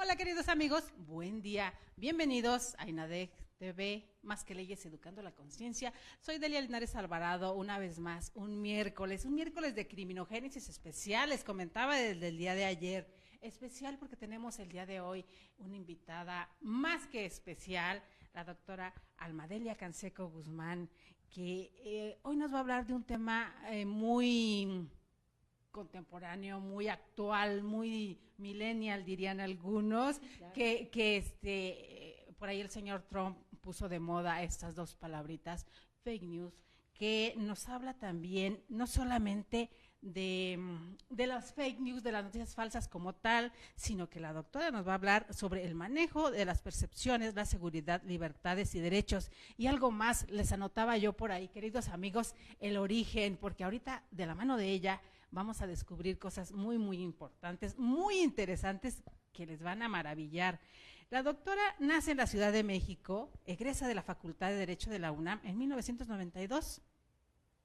Hola queridos amigos, buen día, bienvenidos a INADEC TV, Más que Leyes Educando la Conciencia. Soy Delia Linares Alvarado, una vez más, un miércoles de criminogénesis especial, les comentaba desde el día de ayer, especial porque tenemos el día de hoy una invitada más que especial, la doctora Almadelia Canseco Guzmán, que hoy nos va a hablar de un tema muy contemporáneo, muy actual, muy millennial, dirían algunos, claro. Por ahí el señor Trump puso de moda estas dos palabritas, fake news, que nos habla también no solamente de las fake news, de las noticias falsas como tal, sino que la doctora nos va a hablar sobre el manejo de las percepciones, la seguridad, libertades y derechos. Y algo más, les anotaba yo por ahí, queridos amigos, el origen, porque ahorita de la mano de ella vamos a descubrir cosas muy, muy importantes, muy interesantes que les van a maravillar. La doctora nace en la Ciudad de México, egresa de la Facultad de Derecho de la UNAM en 1992,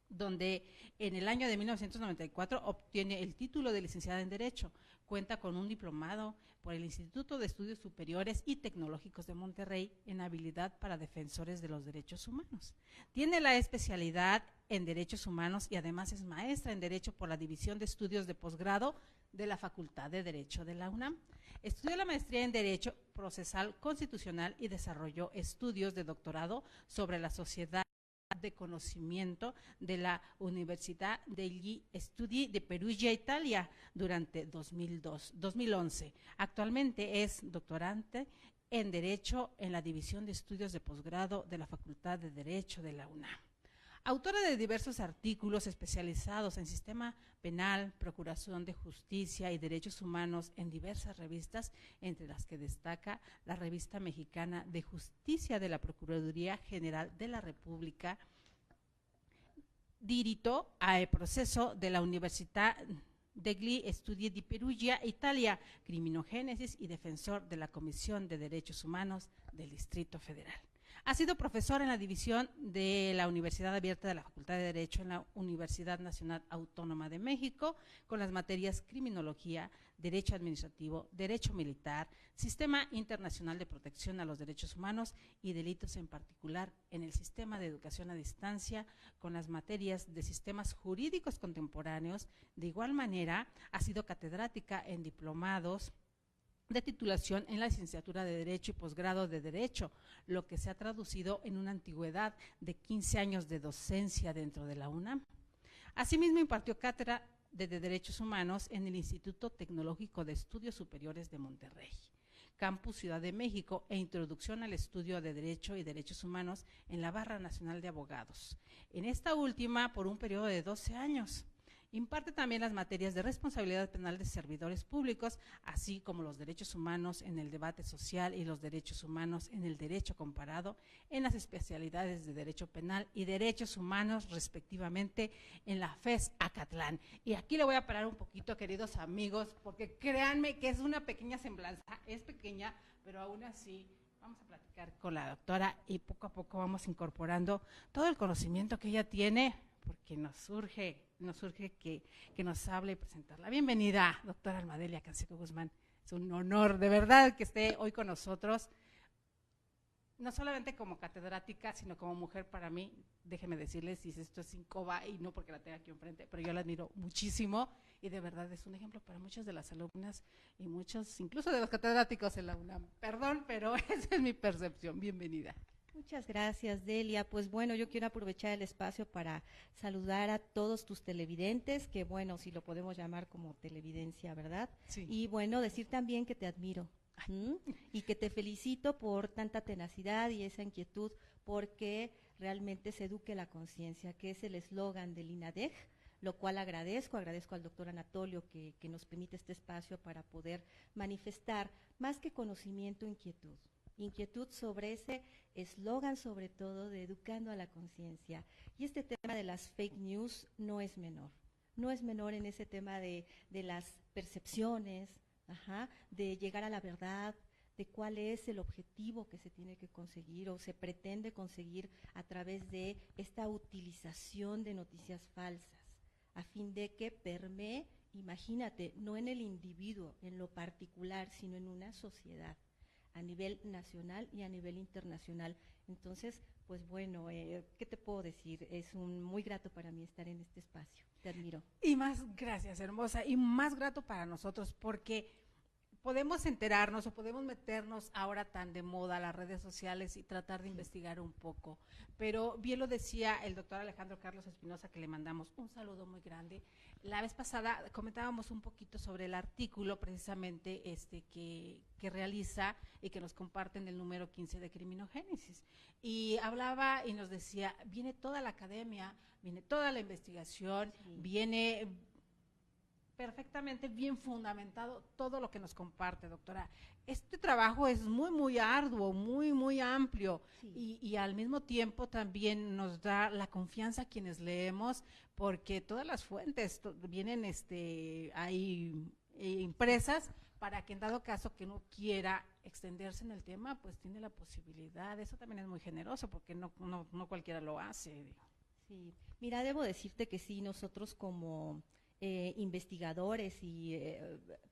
donde en el año de 1994 obtiene el título de licenciada en Derecho. Cuenta con un diplomado por el Instituto de Estudios Superiores y Tecnológicos de Monterrey en habilidad para defensores de los derechos humanos. Tiene la especialidad en Derechos Humanos y además es maestra en Derecho por la División de Estudios de Posgrado de la Facultad de Derecho de la UNAM. Estudió la maestría en Derecho Procesal Constitucional y desarrolló estudios de doctorado sobre la sociedad de conocimiento de la Universidad degli Studi di Perugia, Italia, durante 2011. Actualmente es doctorante en Derecho en la División de Estudios de Posgrado de la Facultad de Derecho de la UNAM. Autora de diversos artículos especializados en sistema penal, procuración de justicia y derechos humanos en diversas revistas, entre las que destaca la Revista Mexicana de Justicia de la Procuraduría General de la República, diritto al proceso de la Università degli Studi di Perugia, Italia, criminogénesis y defensor de la Comisión de Derechos Humanos del Distrito Federal. Ha sido profesor en la división de la Universidad Abierta de la Facultad de Derecho en la Universidad Nacional Autónoma de México, con las materias Criminología, Derecho Administrativo, Derecho Militar, Sistema Internacional de Protección a los Derechos Humanos y Delitos en particular en el Sistema de Educación a Distancia, con las materias de Sistemas Jurídicos Contemporáneos. De igual manera, ha sido catedrática en diplomados de titulación en la licenciatura de Derecho y posgrado de Derecho, lo que se ha traducido en una antigüedad de 15 años de docencia dentro de la UNAM. Asimismo, impartió cátedra de Derechos Humanos en el Instituto Tecnológico de Estudios Superiores de Monterrey, Campus Ciudad de México, e Introducción al Estudio de Derecho y Derechos Humanos en la Barra Nacional de Abogados. En esta última, por un periodo de 12 años. Imparte también las materias de responsabilidad penal de servidores públicos, así como los derechos humanos en el debate social y los derechos humanos en el derecho comparado, en las especialidades de derecho penal y derechos humanos, respectivamente, en la FES Acatlán. Y aquí le voy a parar un poquito, queridos amigos, porque créanme que es una pequeña semblanza, es pequeña, pero aún así vamos a platicar con la doctora y poco a poco vamos incorporando todo el conocimiento que ella tiene, porque nos surge que nos hable y presentarla. Bienvenida, doctora Almadelia Canseco Guzmán. Es un honor, de verdad, que esté hoy con nosotros, no solamente como catedrática, sino como mujer para mí. Déjeme decirles, si esto es incoba y no porque la tenga aquí enfrente, pero yo la admiro muchísimo y de verdad es un ejemplo para muchas de las alumnas y muchos, incluso de los catedráticos en la UNAM. Perdón, pero esa es mi percepción. Bienvenida. Muchas gracias, Delia. Pues bueno, yo quiero aprovechar el espacio para saludar a todos tus televidentes, que bueno, si lo podemos llamar como televidencia, ¿verdad? Sí. Y bueno, decir también que te admiro y que te felicito por tanta tenacidad y esa inquietud, porque realmente se eduque la conciencia, que es el eslogan del INADEC, lo cual agradezco al doctor Anatolio que nos permite este espacio para poder manifestar más que conocimiento, inquietud sobre ese eslogan, sobre todo de educando a la conciencia. Y este tema de las fake news no es menor en ese tema de las percepciones, de llegar a la verdad, de cuál es el objetivo que se tiene que conseguir o se pretende conseguir a través de esta utilización de noticias falsas, a fin de que permee imagínate, no en el individuo, en lo particular, sino en una sociedad, a nivel nacional y a nivel internacional. Entonces, pues bueno, ¿qué te puedo decir? Es muy grato para mí estar en este espacio. Te admiro. Y más, gracias, hermosa, y más grato para nosotros, porque podemos enterarnos o podemos meternos ahora tan de moda las redes sociales y tratar de investigar un poco. Pero bien lo decía el doctor Alejandro Carlos Espinosa, que le mandamos un saludo muy grande. La vez pasada comentábamos un poquito sobre el artículo precisamente que realiza y que nos comparte en el número 15 de Criminogénesis. Y hablaba y nos decía, viene toda la academia, viene toda la investigación, viene perfectamente bien fundamentado todo lo que nos comparte, doctora. Este trabajo es muy, muy arduo, muy, muy amplio y al mismo tiempo también nos da la confianza a quienes leemos, porque todas las fuentes vienen ahí impresas para que en dado caso que uno quiera extenderse en el tema, pues tiene la posibilidad. Eso también es muy generoso porque no cualquiera lo hace. Sí, mira, debo decirte que sí, nosotros como investigadores y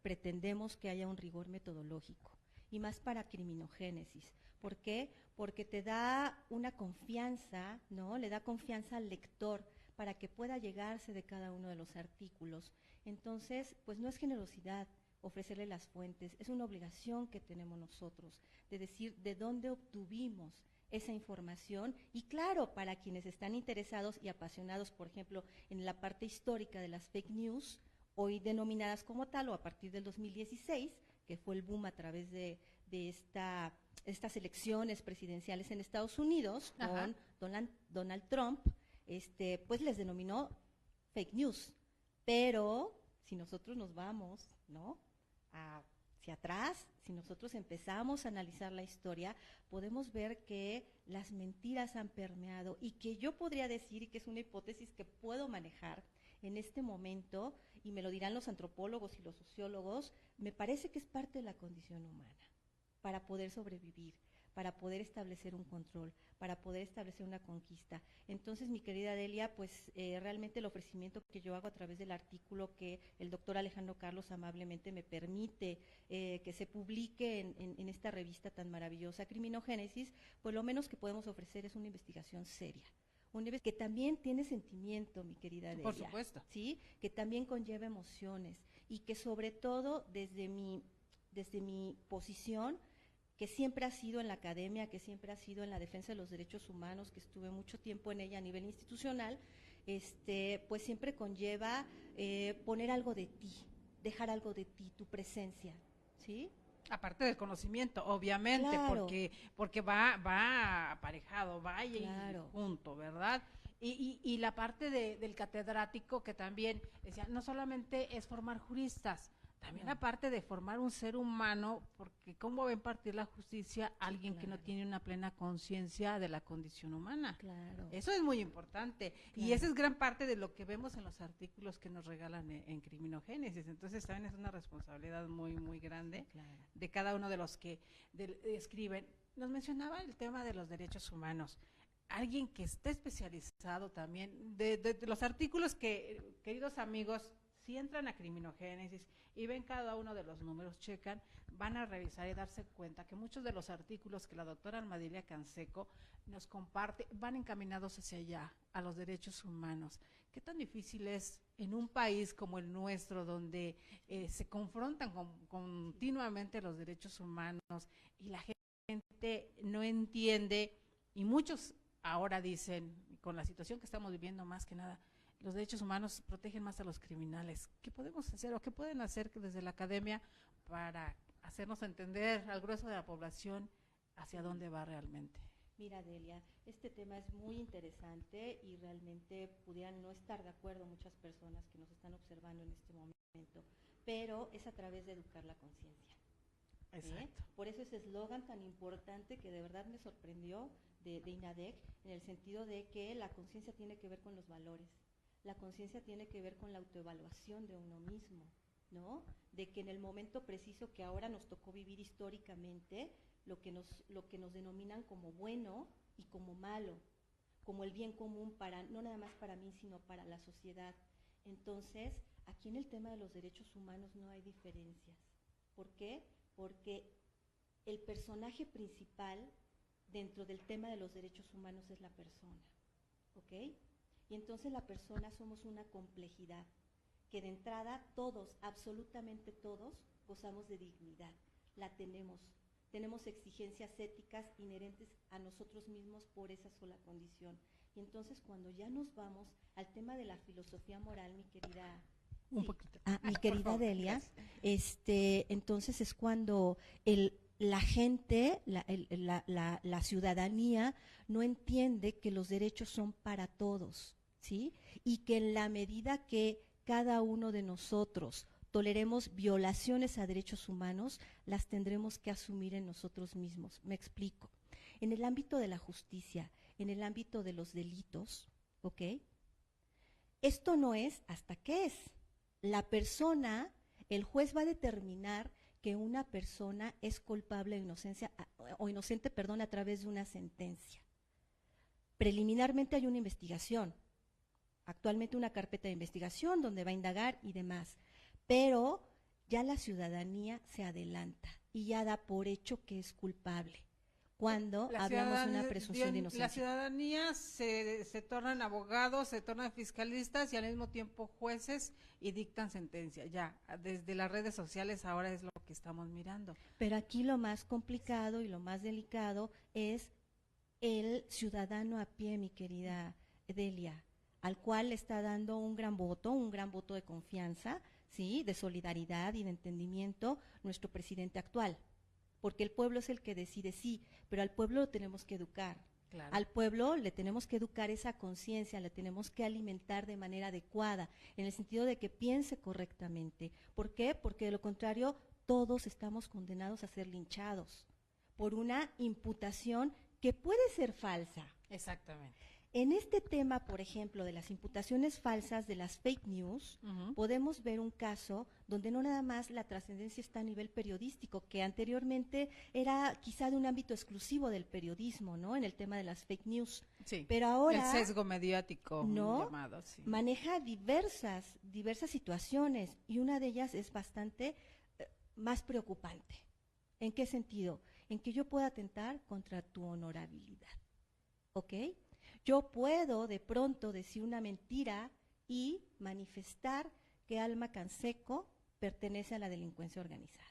pretendemos que haya un rigor metodológico y más para criminogénesis. ¿Por qué? Porque te da una confianza, ¿no? Le da confianza al lector para que pueda llegarse de cada uno de los artículos. Entonces, pues no es generosidad ofrecerle las fuentes, es una obligación que tenemos nosotros de decir de dónde obtuvimos esa información y claro, para quienes están interesados y apasionados, por ejemplo, en la parte histórica de las fake news, hoy denominadas como tal o a partir del 2016, que fue el boom a través de estas elecciones presidenciales en Estados Unidos con Donald Trump, pues les denominó fake news. Pero si nosotros nos vamos, ¿no?, hacia atrás, si nosotros empezamos a analizar la historia, podemos ver que las mentiras han permeado y que yo podría decir, y que es una hipótesis que puedo manejar en este momento, y me lo dirán los antropólogos y los sociólogos, me parece que es parte de la condición humana para poder sobrevivir, para poder establecer un control, para poder establecer una conquista. Entonces, mi querida Delia, pues realmente el ofrecimiento que yo hago a través del artículo que el doctor Alejandro Carlos amablemente me permite que se publique en esta revista tan maravillosa, Criminogénesis, pues lo menos que podemos ofrecer es una investigación seria. Que también tiene sentimiento, mi querida Delia. Por supuesto. ¿Sí? Que también conlleva emociones y que sobre todo desde mi posición, que siempre ha sido en la academia, que siempre ha sido en la defensa de los derechos humanos, que estuve mucho tiempo en ella a nivel institucional, pues siempre conlleva poner algo de ti, dejar algo de ti, tu presencia, ¿sí? Aparte del conocimiento, obviamente, claro. porque va aparejado, va claro. junto, ¿verdad? Y la parte del catedrático que también decía, no solamente es formar juristas, también aparte de formar un ser humano, porque ¿cómo va a impartir la justicia a alguien que no tiene una plena conciencia de la condición humana? Claro. Eso es muy importante. Y esa es gran parte de lo que vemos en los artículos que nos regalan en Criminogénesis. Entonces también es una responsabilidad muy, muy grande de cada uno de los que escriben. Nos mencionaba el tema de los derechos humanos. Alguien que esté especializado también, de los artículos que, queridos amigos, si entran a Criminogénesis y ven cada uno de los números, checan, van a revisar y darse cuenta que muchos de los artículos que la doctora Almadilia Canseco nos comparte van encaminados hacia allá, a los derechos humanos. ¿Qué tan difícil es en un país como el nuestro, donde se confrontan continuamente los derechos humanos y la gente no entiende, y muchos ahora dicen, con la situación que estamos viviendo más que nada, los derechos humanos protegen más a los criminales? ¿Qué podemos hacer o qué pueden hacer desde la academia para hacernos entender al grueso de la población hacia dónde va realmente? Mira, Delia, este tema es muy interesante y realmente pudieran no estar de acuerdo muchas personas que nos están observando en este momento, pero es a través de educar la conciencia. Exacto. Por eso ese eslogan tan importante que de verdad me sorprendió de INADEC, en el sentido de que la conciencia tiene que ver con los valores. La conciencia tiene que ver con la autoevaluación de uno mismo, ¿no? De que en el momento preciso que ahora nos tocó vivir históricamente, lo que nos denominan como bueno y como malo, como el bien común para, no nada más para mí, sino para la sociedad. Entonces, Aquí en el tema de los derechos humanos no hay diferencias. ¿Por qué? Porque el personaje principal dentro del tema de los derechos humanos es la persona, ¿ok? Y entonces la persona somos una complejidad, que de entrada todos, absolutamente todos, gozamos de dignidad, la tenemos exigencias éticas inherentes a nosotros mismos por esa sola condición. Y entonces cuando ya nos vamos al tema de la filosofía moral, mi querida... Un poquito. Mi querida Delia, entonces es cuando la gente, la ciudadanía no entiende que los derechos son para todos, ¿sí? Y que en la medida que cada uno de nosotros toleremos violaciones a derechos humanos, las tendremos que asumir en nosotros mismos. Me explico. En el ámbito de la justicia, en el ámbito de los delitos, ¿ok? Esto no es hasta qué es. La persona, el juez va a determinar que una persona es culpable o inocente, a través de una sentencia. Preliminarmente hay una investigación, actualmente una carpeta de investigación donde va a indagar y demás, pero ya la ciudadanía se adelanta y ya da por hecho que es culpable cuando hablamos de una presunción de inocencia. La ciudadanía se tornan abogados, se tornan fiscalistas y al mismo tiempo jueces y dictan sentencia. Ya, desde las redes sociales ahora es lo que estamos mirando. Pero aquí lo más complicado y lo más delicado es el ciudadano a pie, mi querida Delia, al cual le está dando un gran voto de confianza, ¿sí? De solidaridad y de entendimiento nuestro presidente actual. Porque el pueblo es el que decide, sí, pero al pueblo lo tenemos que educar. Claro. Al pueblo le tenemos que educar esa conciencia, le tenemos que alimentar de manera adecuada, en el sentido de que piense correctamente. ¿Por qué? Porque de lo contrario, todos estamos condenados a ser linchados por una imputación que puede ser falsa. Exactamente. En este tema, por ejemplo, de las imputaciones falsas, de las fake news, podemos ver un caso donde no nada más la trascendencia está a nivel periodístico, que anteriormente era quizá de un ámbito exclusivo del periodismo, ¿no? En el tema de las fake news. Sí. Pero ahora el sesgo mediático, ¿no? llamado, sí. Maneja diversas situaciones y una de ellas es bastante más preocupante. ¿En qué sentido? En que yo pueda atentar contra tu honorabilidad, ¿ok? Yo puedo de pronto decir una mentira y manifestar que Alma Canseco pertenece a la delincuencia organizada.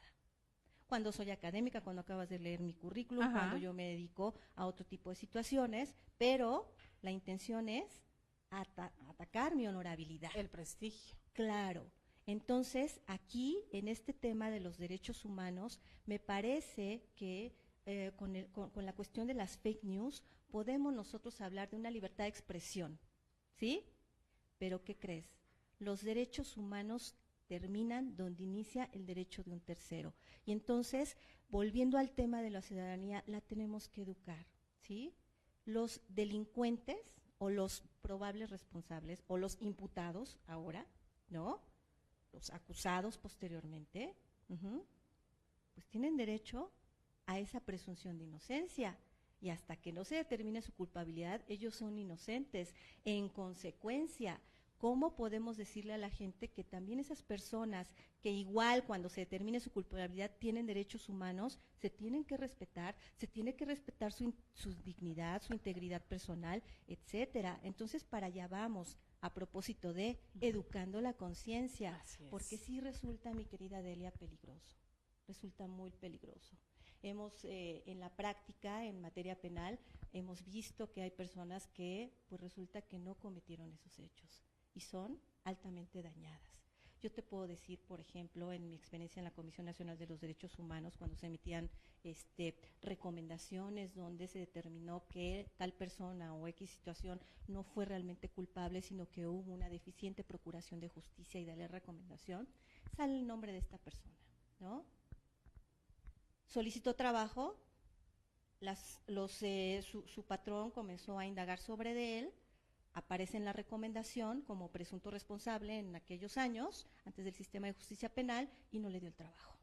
Cuando soy académica, cuando acabas de leer mi currículum, cuando yo me dedico a otro tipo de situaciones, pero la intención es atacar mi honorabilidad. El prestigio. Claro. Entonces, aquí, en este tema de los derechos humanos, me parece que con la cuestión de las fake news, podemos nosotros hablar de una libertad de expresión, ¿sí? Pero ¿qué crees? Los derechos humanos terminan donde inicia el derecho de un tercero. Y entonces, volviendo al tema de la ciudadanía, la tenemos que educar, ¿sí? Los delincuentes o los probables responsables o los imputados ahora, ¿no? Los acusados posteriormente, pues tienen derecho a esa presunción de inocencia. Y hasta que no se determine su culpabilidad, ellos son inocentes. En consecuencia, ¿cómo podemos decirle a la gente que también esas personas que igual cuando se determine su culpabilidad tienen derechos humanos, se tienen que respetar, se tiene que respetar su dignidad, su integridad personal, etcétera? Entonces, para allá vamos, a propósito de educando la conciencia, porque sí resulta, mi querida Delia, peligroso, resulta muy peligroso. Hemos, en la práctica, en materia penal, hemos visto que hay personas que, pues resulta que no cometieron esos hechos y son altamente dañadas. Yo te puedo decir, por ejemplo, en mi experiencia en la Comisión Nacional de los Derechos Humanos, cuando se emitían recomendaciones donde se determinó que tal persona o X situación no fue realmente culpable, sino que hubo una deficiente procuración de justicia y darle recomendación, sale el nombre de esta persona, ¿no? Solicitó trabajo, su patrón comenzó a indagar sobre de él, aparece en la recomendación como presunto responsable en aquellos años, antes del sistema de justicia penal, y no le dio el trabajo.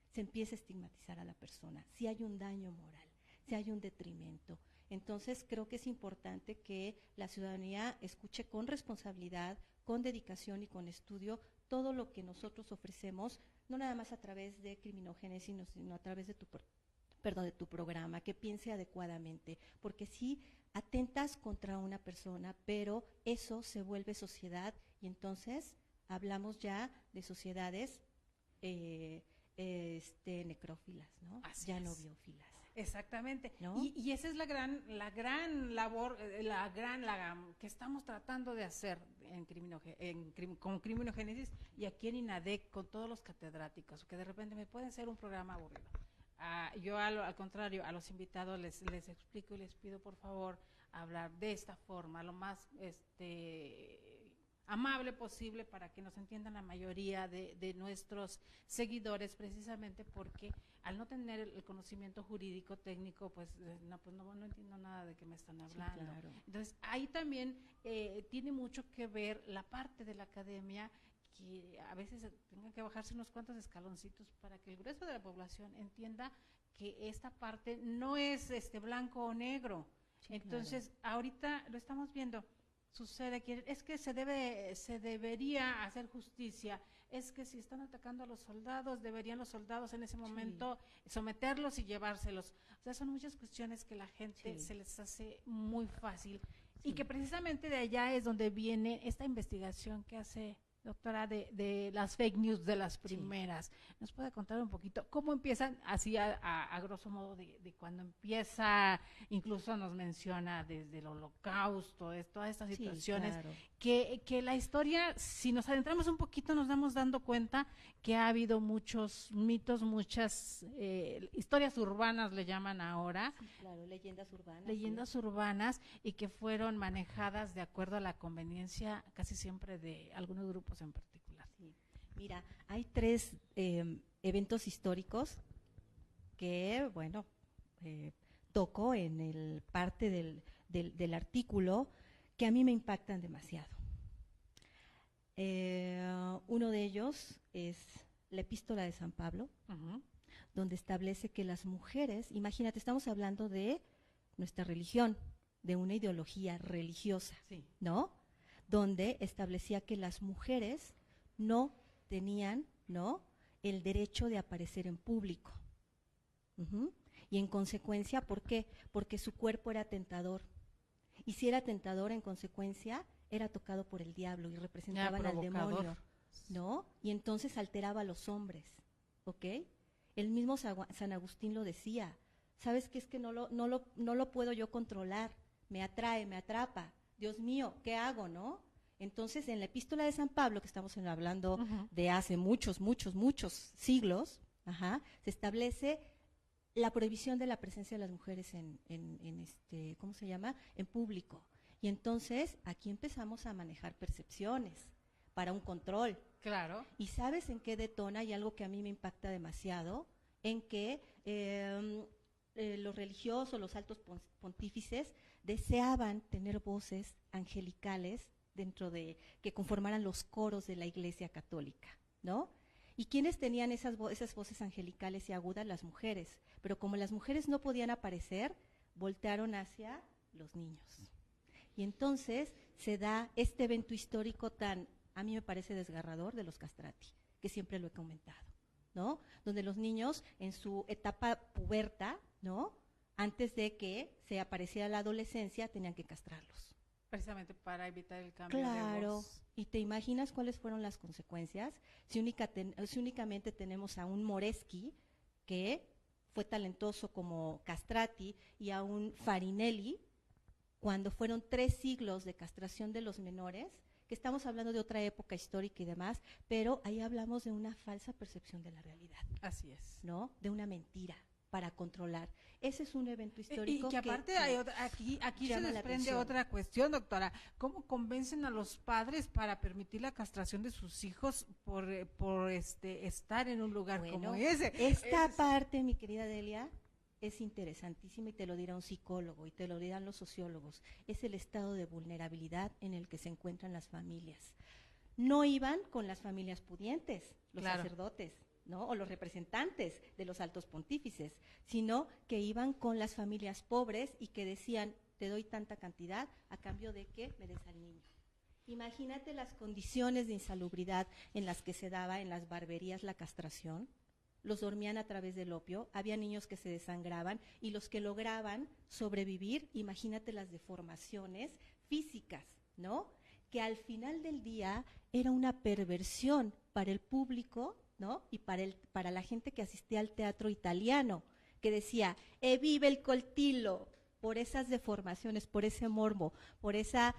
Se empieza a estigmatizar a la persona, si hay un daño moral, si hay un detrimento. Entonces creo que es importante que la ciudadanía escuche con responsabilidad, con dedicación y con estudio todo lo que nosotros ofrecemos, no nada más a través de criminogénesis, sino a través de de tu programa, que piense adecuadamente, porque sí atentas contra una persona, pero eso se vuelve sociedad y entonces hablamos ya de sociedades necrófilas, ¿no? Así ya es. No biófilas. Exactamente. ¿No? Y esa es la gran labor, que estamos tratando de hacer con criminogénesis y aquí en INADEC con todos los catedráticos, que de repente me pueden ser un programa aburrido. Yo al contrario, a los invitados les explico y les pido por favor hablar de esta forma, lo más amable posible para que nos entiendan la mayoría de nuestros seguidores, precisamente porque al no tener el conocimiento jurídico técnico, pues no entiendo nada de qué me están hablando. Sí, claro. Entonces, ahí también tiene mucho que ver la parte de la academia, que a veces tengan que bajarse unos cuantos escaloncitos para que el grueso de la población entienda que esta parte no es blanco o negro. Sí, entonces, claro. ahorita lo estamos viendo. Sucede que es que se debería hacer justicia, es que si están atacando a los soldados, deberían los soldados en ese momento someterlos y llevárselos. O sea, son muchas cuestiones que la gente se les hace muy fácil y que precisamente de allá es donde viene esta investigación que hace doctora de las fake news de las primeras. ¿Nos puede contar un poquito cómo empiezan, así a grosso modo, de cuando empieza, incluso nos menciona desde el holocausto, todas estas situaciones, claro. que la historia, si nos adentramos un poquito, nos damos dando cuenta que ha habido muchos mitos, muchas historias urbanas le llaman ahora. Sí, claro, leyendas urbanas. Leyendas urbanas y que fueron manejadas de acuerdo a la conveniencia casi siempre de algunos grupos en particular. Sí. Mira, hay 3 eventos históricos que, bueno, toco en el parte del artículo que a mí me impactan demasiado. Uno de ellos es la Epístola de San Pablo, donde establece que las mujeres, imagínate, estamos hablando de nuestra religión, de una ideología religiosa, ¿no? Donde establecía que las mujeres no tenían, ¿no?, el derecho de aparecer en público. Y en consecuencia, ¿por qué? Porque su cuerpo era tentador. Y si era tentador, en consecuencia, era tocado por el diablo y representaban al demonio, ¿no? Y entonces alteraba a los hombres, ¿ok? El mismo San Agustín lo decía. ¿Sabes qué? Es que no lo puedo yo controlar. Me atrae, me atrapa. Dios mío, ¿qué hago, no? Entonces, en la Epístola de San Pablo, que estamos hablando de hace muchos siglos, se establece la prohibición de la presencia de las mujeres ¿cómo se llama?, en público. Y entonces, aquí empezamos a manejar percepciones para un control. Claro. ¿Y sabes en qué detona? Y algo que a mí me impacta demasiado, en que los religiosos, los altos pontífices, deseaban tener voces angelicales que conformaran los coros de la Iglesia Católica, ¿no? ¿Y quiénes tenían esas voces angelicales y agudas? Las mujeres. Pero como las mujeres no podían aparecer, voltearon hacia los niños. Y entonces se da este evento histórico a mí me parece desgarrador, de los castrati, que siempre lo he comentado, ¿no? Donde los niños en su etapa puberta, ¿no?, antes de que se apareciera la adolescencia, tenían que castrarlos. Precisamente para evitar el cambio de voz. Claro, ¿y te imaginas cuáles fueron las consecuencias? Si únicamente tenemos a un Moreschi, que fue talentoso como castrati, y a un Farinelli, cuando fueron 3 siglos de castración de los menores, que estamos hablando de otra época histórica y demás, pero ahí hablamos de una falsa percepción de la realidad. Así es. ¿No? De una mentira para controlar. Ese es un evento histórico. Y que aparte aquí se desprende otra cuestión, doctora. ¿Cómo convencen a los padres para permitir la castración de sus hijos por estar en un lugar como ese? Esta parte, mi querida Delia, es interesantísima y te lo dirá un psicólogo y te lo dirán los sociólogos. Es el estado de vulnerabilidad en el que se encuentran las familias. No iban con las familias pudientes, los sacerdotes, ¿no?, o los representantes de los altos pontífices, sino que iban con las familias pobres y que decían, te doy tanta cantidad a cambio de que me des al niño. Imagínate las condiciones de insalubridad en las que se daba en las barberías la castración. Los dormían a través del opio, había niños que se desangraban y los que lograban sobrevivir, imagínate las deformaciones físicas, ¿no? Que al final del día era una perversión para el público, ¿no? Y para la gente que asistía al teatro italiano, que decía, vive el coltilo, por esas deformaciones, por ese morbo, por esa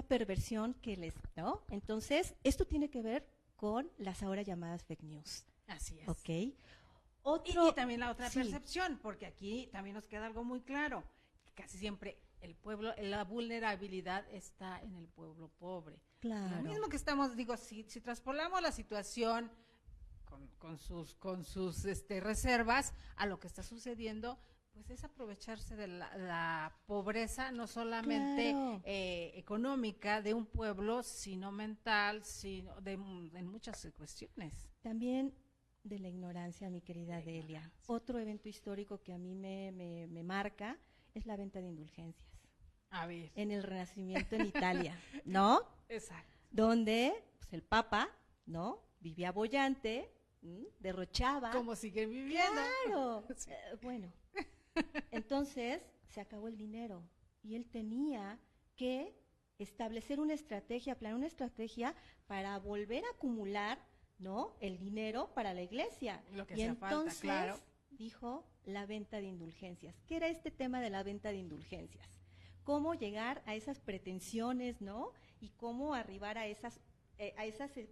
perversión que les, ¿no? Entonces, esto tiene que ver con las ahora llamadas fake news. Así es. ¿Ok? Y también la otra percepción, porque aquí también nos queda algo muy claro, que casi siempre el pueblo, la vulnerabilidad está en el pueblo pobre. Claro. Lo mismo que estamos, digo, si traspolamos la situación con sus reservas a lo que está sucediendo, pues es aprovecharse de la pobreza, no solamente económica de un pueblo, sino mental, sino en muchas cuestiones. También de la ignorancia, mi querida Delia. Otro evento histórico que a mí me marca es la venta de indulgencias. A ver. En el Renacimiento en Italia, ¿no? Exacto. Donde pues, el Papa, ¿no? Vivía boyante, derrochaba. Como siguen viviendo. Claro. Sí. Bueno, entonces se acabó el dinero y él tenía que establecer una estrategia, planear una estrategia para volver a acumular, ¿no? El dinero para la iglesia. Lo que y hacía entonces falta, claro. dijo la venta de indulgencias. ¿Qué era este tema de la venta de indulgencias? Cómo llegar a esas pretensiones, ¿no? Y cómo arribar a esas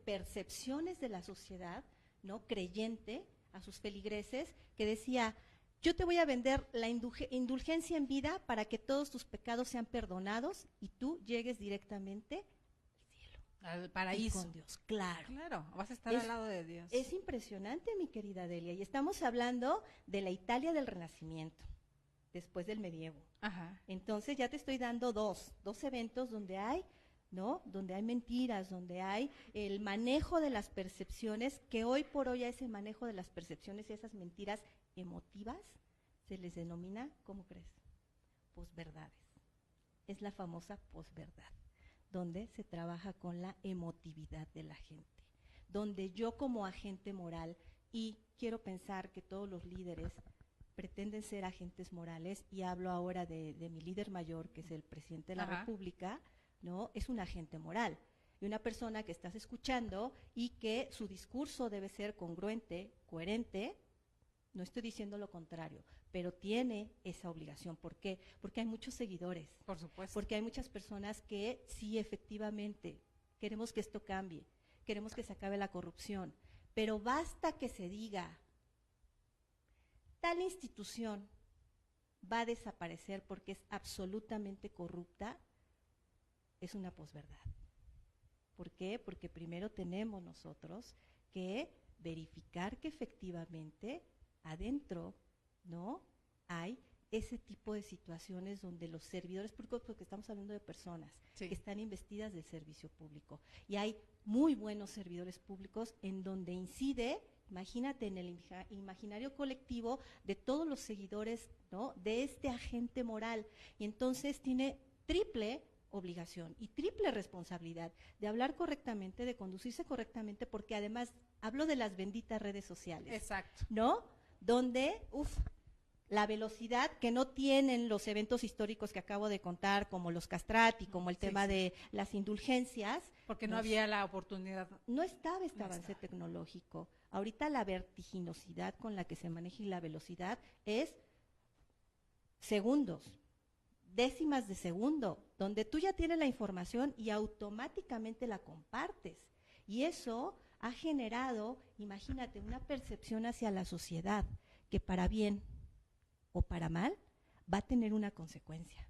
percepciones de la sociedad, ¿no? Creyente, a sus feligreses, que decía, yo te voy a vender la indulgencia en vida para que todos tus pecados sean perdonados y tú llegues directamente al cielo. Al paraíso. Y con Dios, claro. Claro, vas a estar al lado de Dios. Es impresionante, mi querida Delia, y estamos hablando de la Italia del Renacimiento, después del medievo. Ajá. Entonces ya te estoy dando dos eventos donde hay, ¿no? Donde hay mentiras, donde hay el manejo de las percepciones, que hoy por hoy a ese manejo de las percepciones y esas mentiras emotivas se les denomina, ¿cómo crees? Posverdades. Es la famosa posverdad, donde se trabaja con la emotividad de la gente, donde yo como agente moral, y quiero pensar que todos los líderes pretenden ser agentes morales, y hablo ahora de mi líder mayor, que es el presidente de la República, ¿no? Es un agente moral, y una persona que estás escuchando y que su discurso debe ser congruente, coherente. No estoy diciendo lo contrario, pero tiene esa obligación. ¿Por qué? Porque hay muchos seguidores. Por supuesto. Porque hay muchas personas que sí, efectivamente, queremos que esto cambie, queremos que se acabe la corrupción, pero basta que se diga, tal institución va a desaparecer porque es absolutamente corrupta, es una posverdad. ¿Por qué? Porque primero tenemos nosotros que verificar que efectivamente adentro, ¿no? Hay ese tipo de situaciones donde los servidores públicos, porque estamos hablando de personas que están investidas del servicio público, y hay muy buenos servidores públicos en donde incide, imagínate, en el imaginario colectivo de todos los seguidores, ¿no? De este agente moral, y entonces tiene triple obligación y triple responsabilidad de hablar correctamente, de conducirse correctamente, porque además hablo de las benditas redes sociales. Exacto. ¿No? Donde, la velocidad que no tienen los eventos históricos que acabo de contar, como los castrati, como el tema de las indulgencias. Porque no había la oportunidad. No estaba este avance tecnológico. Ahorita la vertiginosidad con la que se maneja y la velocidad es segundos, décimas de segundo, donde tú ya tienes la información y automáticamente la compartes. Y eso ha generado, imagínate, una percepción hacia la sociedad que para bien o para mal va a tener una consecuencia.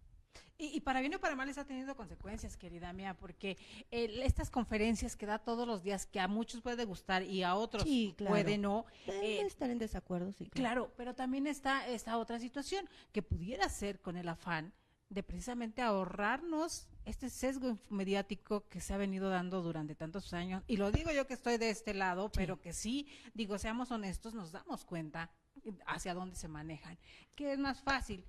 Y para bien o para mal está teniendo consecuencias, querida mía, porque estas conferencias que da todos los días, que a muchos puede gustar y a otros puede no. Estar en desacuerdo, sí. Claro, pero también está esta otra situación que pudiera ser con el afán de precisamente ahorrarnos este sesgo mediático que se ha venido dando durante tantos años. Y lo digo yo que estoy de este lado, pero que sí, digo, seamos honestos, nos damos cuenta hacia dónde se manejan. ¿Qué es más fácil?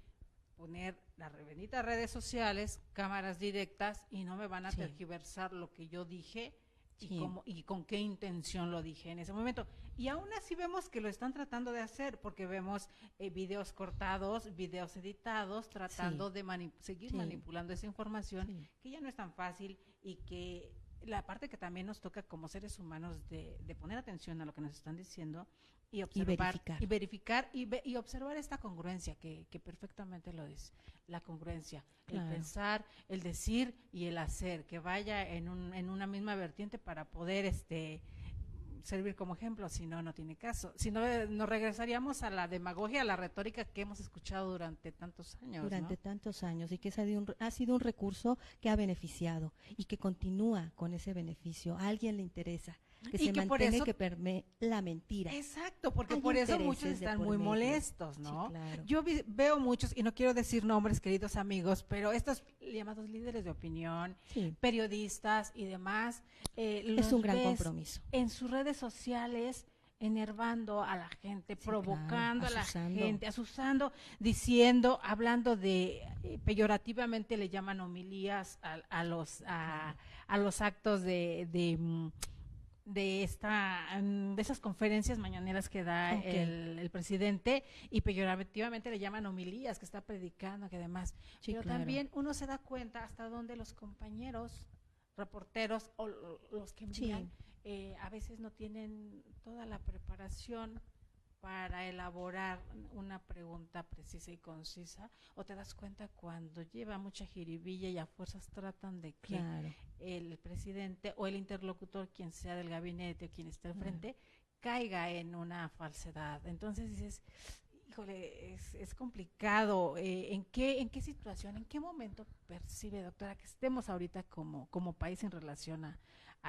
poner las benditas redes sociales, cámaras directas, y no me van a tergiversar lo que yo dije y con qué intención lo dije en ese momento. Y aún así vemos que lo están tratando de hacer, porque vemos videos cortados, videos editados, tratando de seguir manipulando esa información, que ya no es tan fácil, y que la parte que también nos toca como seres humanos de poner atención a lo que nos están diciendo y observar y observar esta congruencia que perfectamente lo es, la congruencia, el pensar, el decir y el hacer, que vaya en una misma vertiente para poder servir como ejemplo. Si no, no tiene caso. Si no, nos regresaríamos a la demagogia, a la retórica que hemos escuchado durante tantos años. Tantos años, y que ha sido un recurso que ha beneficiado y que continúa con ese beneficio. A alguien le interesa que se mantenga, que permee la mentira. Exacto, porque por eso muchos están muy molestos, ¿no? Sí, claro. Yo veo muchos, y no quiero decir nombres, queridos amigos, pero estos llamados líderes de opinión, periodistas y demás, es un gran compromiso. En sus redes sociales, enervando a la gente, provocando a la gente, asusando, diciendo, hablando de, peyorativamente le llaman homilías a los actos de esas conferencias mañaneras que da el presidente, y peyorativamente le llaman homilías, que está predicando, que demás. Pero también uno se da cuenta hasta dónde los compañeros reporteros o los que envían a veces no tienen toda la preparación para elaborar una pregunta precisa y concisa, o te das cuenta cuando lleva mucha jiribilla y a fuerzas tratan de que el presidente o el interlocutor, quien sea del gabinete o quien esté al frente, caiga en una falsedad. Entonces dices, híjole, es complicado. ¿En qué situación, en qué momento percibe, doctora, que estemos ahorita como país en relación a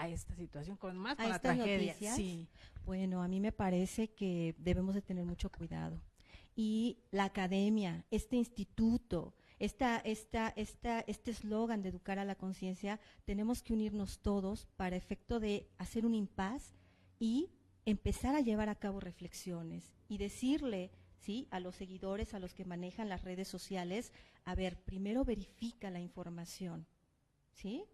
esta situación, con la tragedia? Sí. Bueno, a mí me parece que debemos de tener mucho cuidado. Y la academia, este instituto, este eslogan de educar a la conciencia, tenemos que unirnos todos para efecto de hacer un impas y empezar a llevar a cabo reflexiones y decirle, ¿sí?, a los seguidores, a los que manejan las redes sociales, a ver, primero verifica la información, ¿sí?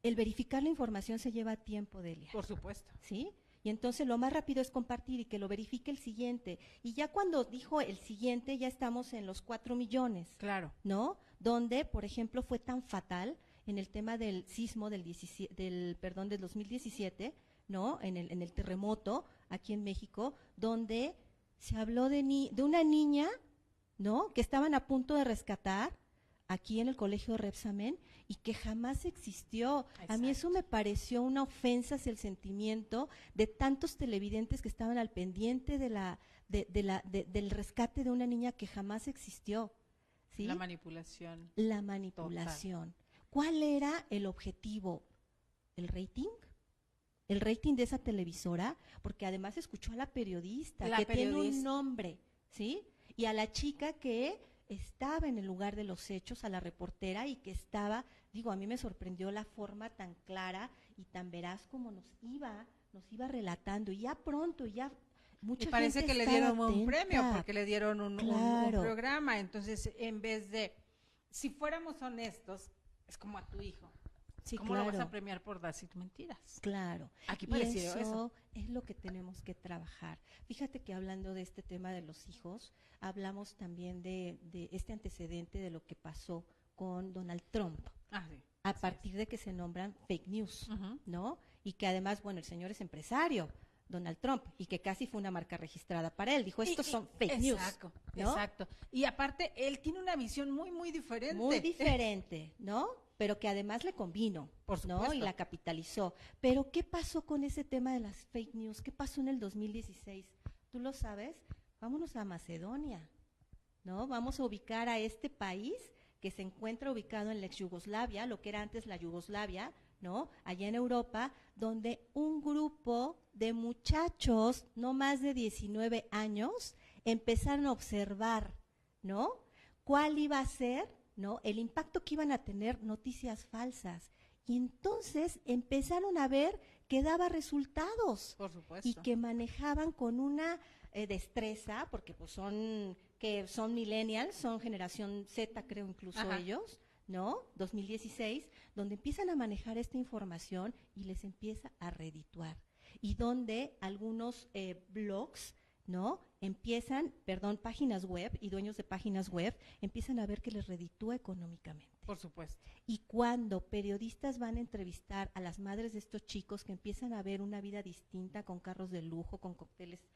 El verificar la información se lleva tiempo, Delia. Por supuesto. ¿Sí? Y entonces lo más rápido es compartir y que lo verifique el siguiente. Y ya cuando dijo el siguiente, ya estamos en los 4 millones. Claro. ¿No? Donde, por ejemplo, fue tan fatal en el tema del sismo del 2017, ¿no? En el terremoto aquí en México, donde se habló de una niña, ¿no?, que estaban a punto de rescatar aquí en el colegio Repsamen y que jamás existió. Exacto. A mí eso me pareció una ofensa hacia el sentimiento de tantos televidentes que estaban al pendiente del rescate de una niña que jamás existió. ¿Sí? La manipulación. La manipulación. Total. ¿Cuál era el objetivo? ¿El rating? ¿El rating de esa televisora? Porque además escuchó a la periodista, tiene un nombre, ¿sí? Y a la chica que estaba en el lugar de los hechos, a la reportera, y que estaba, a mí me sorprendió la forma tan clara y tan veraz como nos iba relatando, y ya pronto, mucha gente parece que le dieron un premio, porque le dieron un programa. Entonces, en vez de, si fuéramos honestos, es como a tu hijo. Sí, ¿cómo lo vas a premiar por decir mentiras? Claro. Aquí pareció eso. Es lo que tenemos que trabajar. Fíjate que hablando de este tema de los hijos, hablamos también de este antecedente de lo que pasó con Donald Trump. Sí. A partir de que se nombran fake news, ¿no? Y que además, el señor es empresario, Donald Trump, y que casi fue una marca registrada para él. Dijo, estos son fake news. ¿No? Exacto. Y aparte, él tiene una visión muy, muy diferente. Muy diferente, ¿no? Pero que además le convino, por supuesto, ¿no? Y la capitalizó. Pero ¿qué pasó con ese tema de las fake news? ¿Qué pasó en el 2016? ¿Tú lo sabes? Vámonos a Macedonia, ¿no? Vamos a ubicar a este país que se encuentra ubicado en la ex Yugoslavia, lo que era antes la Yugoslavia, ¿no? Allá en Europa, donde un grupo de muchachos, no más de 19 años, empezaron a observar, ¿no?, cuál iba a ser, ¿no?, el impacto que iban a tener noticias falsas. Y entonces empezaron a ver que daba resultados. Por supuesto. Y que manejaban con una destreza, porque pues son que son millennials, son generación Z, creo incluso Ajá. ellos, ¿no? 2016, donde empiezan a manejar esta información y les empieza a redituar. Y donde algunos blogs, ¿no? Páginas web y dueños de páginas web empiezan a ver que les reditúa económicamente. Por supuesto. Y cuando periodistas van a entrevistar a las madres de estos chicos que empiezan a ver una vida distinta con carros de lujo, con cócteles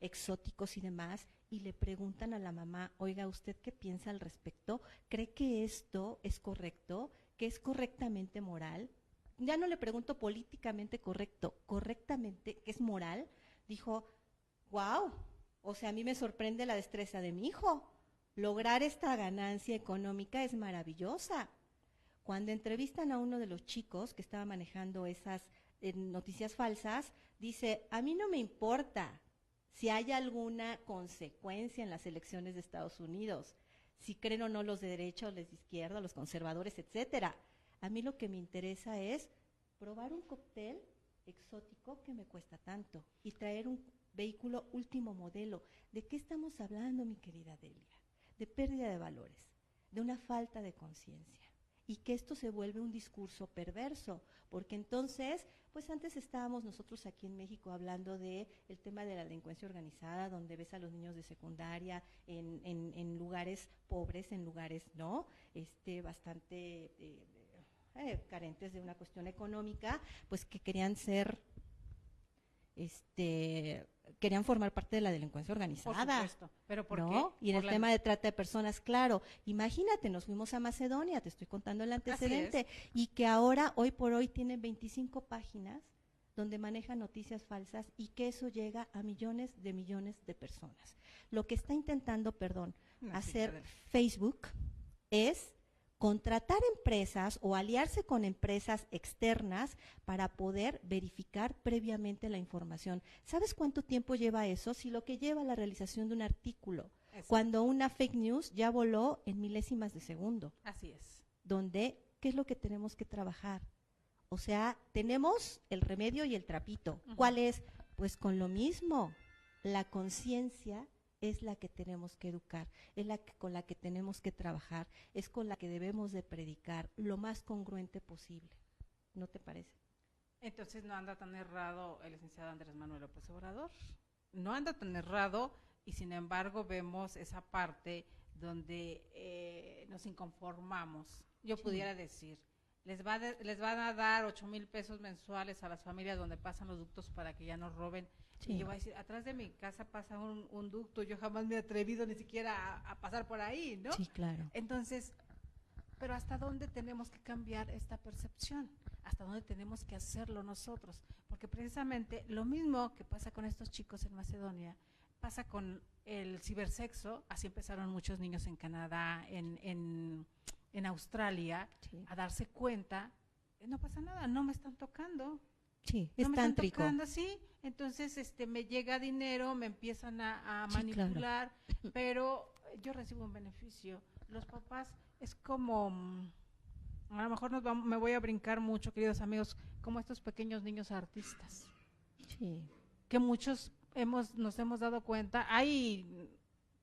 exóticos y demás, y le preguntan a la mamá, oiga, ¿usted qué piensa al respecto? ¿Cree que esto es correcto? ¿Que es correctamente moral? Ya no le pregunto políticamente correcto, correctamente, que es moral. Dijo, wow, o sea, a mí me sorprende la destreza de mi hijo. Lograr esta ganancia económica es maravillosa. Cuando entrevistan a uno de los chicos que estaba manejando esas noticias falsas, dice, a mí no me importa si hay alguna consecuencia en las elecciones de Estados Unidos, si creen o no los de derecha o los de izquierda, los conservadores, etcétera. A mí lo que me interesa es probar un cóctel exótico que me cuesta tanto y traer un vehículo último modelo. ¿De qué estamos hablando, mi querida Delia? De pérdida de valores, de una falta de conciencia, y que esto se vuelve un discurso perverso, porque entonces, pues antes estábamos nosotros aquí en México hablando de el tema de la delincuencia organizada, donde ves a los niños de secundaria en lugares pobres, en lugares, ¿no? Bastante carentes de una cuestión económica, pues que querían ser querían formar parte de la delincuencia organizada. Por supuesto. ¿Pero por ¿no? qué? Y en Por el tema de trata de personas, claro. Imagínate, nos fuimos a Macedonia, te estoy contando el antecedente, y que ahora, hoy por hoy, tienen 25 páginas donde manejan noticias falsas y que eso llega a millones de personas. Lo que está intentando, hacer Facebook es contratar empresas o aliarse con empresas externas para poder verificar previamente la información. ¿Sabes cuánto tiempo lleva eso? Si lo que lleva la realización de un artículo, cuando una fake news ya voló en milésimas de segundo. Así es. Donde, ¿qué es lo que tenemos que trabajar? O sea, tenemos el remedio y el trapito. ¿Cuál es? Pues con lo mismo, la conciencia es la que tenemos que educar, es con la que tenemos que trabajar, es con la que debemos de predicar lo más congruente posible. ¿No te parece? Entonces no anda tan errado el licenciado Andrés Manuel López Obrador. No anda tan errado y sin embargo vemos esa parte donde nos inconformamos. Yo pudiera decir, les van a dar 8,000 pesos mensuales a las familias donde pasan los ductos para que ya no roben. Sí. Y yo voy a decir, atrás de mi casa pasa un ducto, yo jamás me he atrevido ni siquiera a pasar por ahí, ¿no? Sí, claro. Entonces, pero ¿hasta dónde tenemos que cambiar esta percepción? ¿Hasta dónde tenemos que hacerlo nosotros? Porque precisamente lo mismo que pasa con estos chicos en Macedonia, pasa con el cibersexo. Así empezaron muchos niños en Canadá, en Australia, sí, a darse cuenta, no pasa nada, no me están tocando. Sí, es tántrico. Tocando, sí, entonces me llega dinero, me empiezan a manipular, claro, pero yo recibo un beneficio. Los papás es como, a lo mejor me voy a brincar mucho, queridos amigos, como estos pequeños niños artistas. Sí. Que muchos nos hemos dado cuenta, hay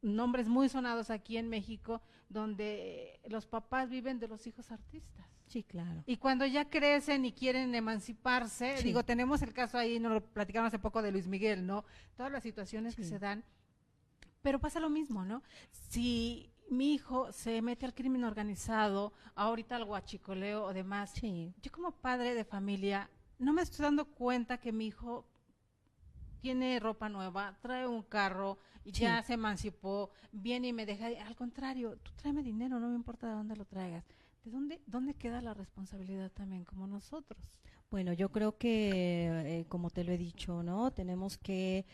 nombres muy sonados aquí en México donde los papás viven de los hijos artistas. Sí, claro. Y cuando ya crecen y quieren emanciparse, sí, digo, tenemos el caso ahí, nos lo platicaron hace poco de Luis Miguel, ¿no? Todas las situaciones sí, que se dan, pero pasa lo mismo, ¿no? Si mi hijo se mete al crimen organizado, ahorita al huachicoleo o demás, sí, yo como padre de familia no me estoy dando cuenta que mi hijo tiene ropa nueva, trae un carro, y sí, ya se emancipó, viene y me deja, al contrario, tú tráeme dinero, no me importa de dónde lo traigas. ¿De dónde queda la responsabilidad también como nosotros? Bueno, yo creo que, como te lo he dicho, ¿no? Tenemos que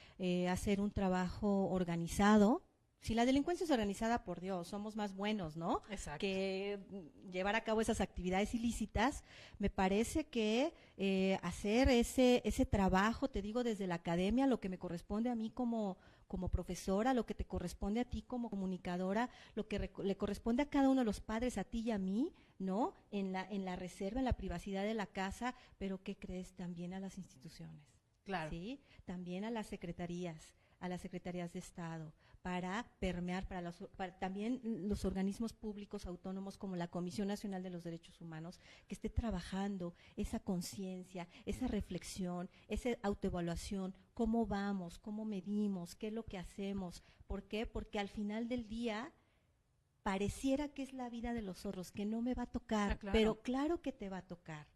hacer un trabajo organizado. Si la delincuencia es organizada, por Dios, somos más buenos, ¿no? Exacto. Que llevar a cabo esas actividades ilícitas. Me parece que hacer ese trabajo, te digo, desde la academia, lo que me corresponde a mí como profesora, lo que te corresponde a ti como comunicadora, lo que le corresponde a cada uno de los padres, a ti y a mí, ¿no? En la reserva, en la privacidad de la casa, pero ¿qué crees? También a las instituciones. Claro. ¿Sí? También a las secretarías de Estado, para permear, para también los organismos públicos autónomos como la Comisión Nacional de los Derechos Humanos, que esté trabajando esa conciencia, esa reflexión, esa autoevaluación, cómo vamos, cómo medimos, qué es lo que hacemos. ¿Por qué? Porque al final del día pareciera que es la vida de los otros, que no me va a tocar, claro. Pero claro que te va a tocar.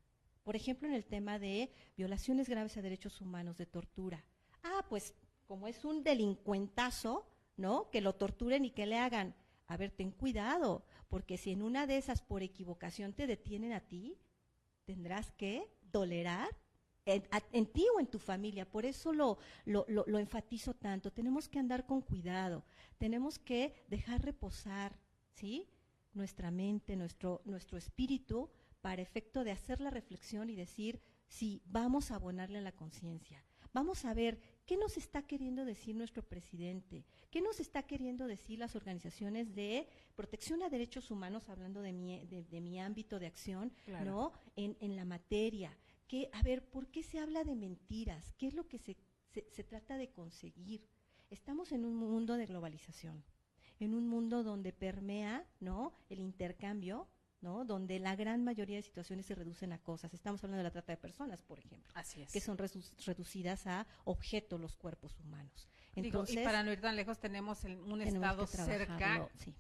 Por ejemplo, en el tema de violaciones graves a derechos humanos, de tortura. Pues como es un delincuentazo, ¿no? Que lo torturen y que le hagan. A ver, ten cuidado, porque si en una de esas por equivocación te detienen a ti, tendrás que tolerar en ti o en tu familia. Por eso lo enfatizo tanto. Tenemos que andar con cuidado, tenemos que dejar reposar, ¿sí? Nuestra mente, nuestro espíritu, para efecto de hacer la reflexión y decir, sí, vamos a abonarle a la conciencia. Vamos a ver qué nos está queriendo decir nuestro presidente, qué nos está queriendo decir las organizaciones de protección a derechos humanos, hablando de mi ámbito de acción, claro, ¿no? En la materia. A ver, ¿por qué se habla de mentiras? ¿Qué es lo que se trata de conseguir? Estamos en un mundo de globalización, en un mundo donde permea, ¿no?, el intercambio, ¿no?, donde la gran mayoría de situaciones se reducen a cosas. Estamos hablando de la trata de personas, por ejemplo. Así es. Que son reducidas a objetos los cuerpos humanos. Entonces, y para no ir tan lejos, tenemos un estado cerca, sí,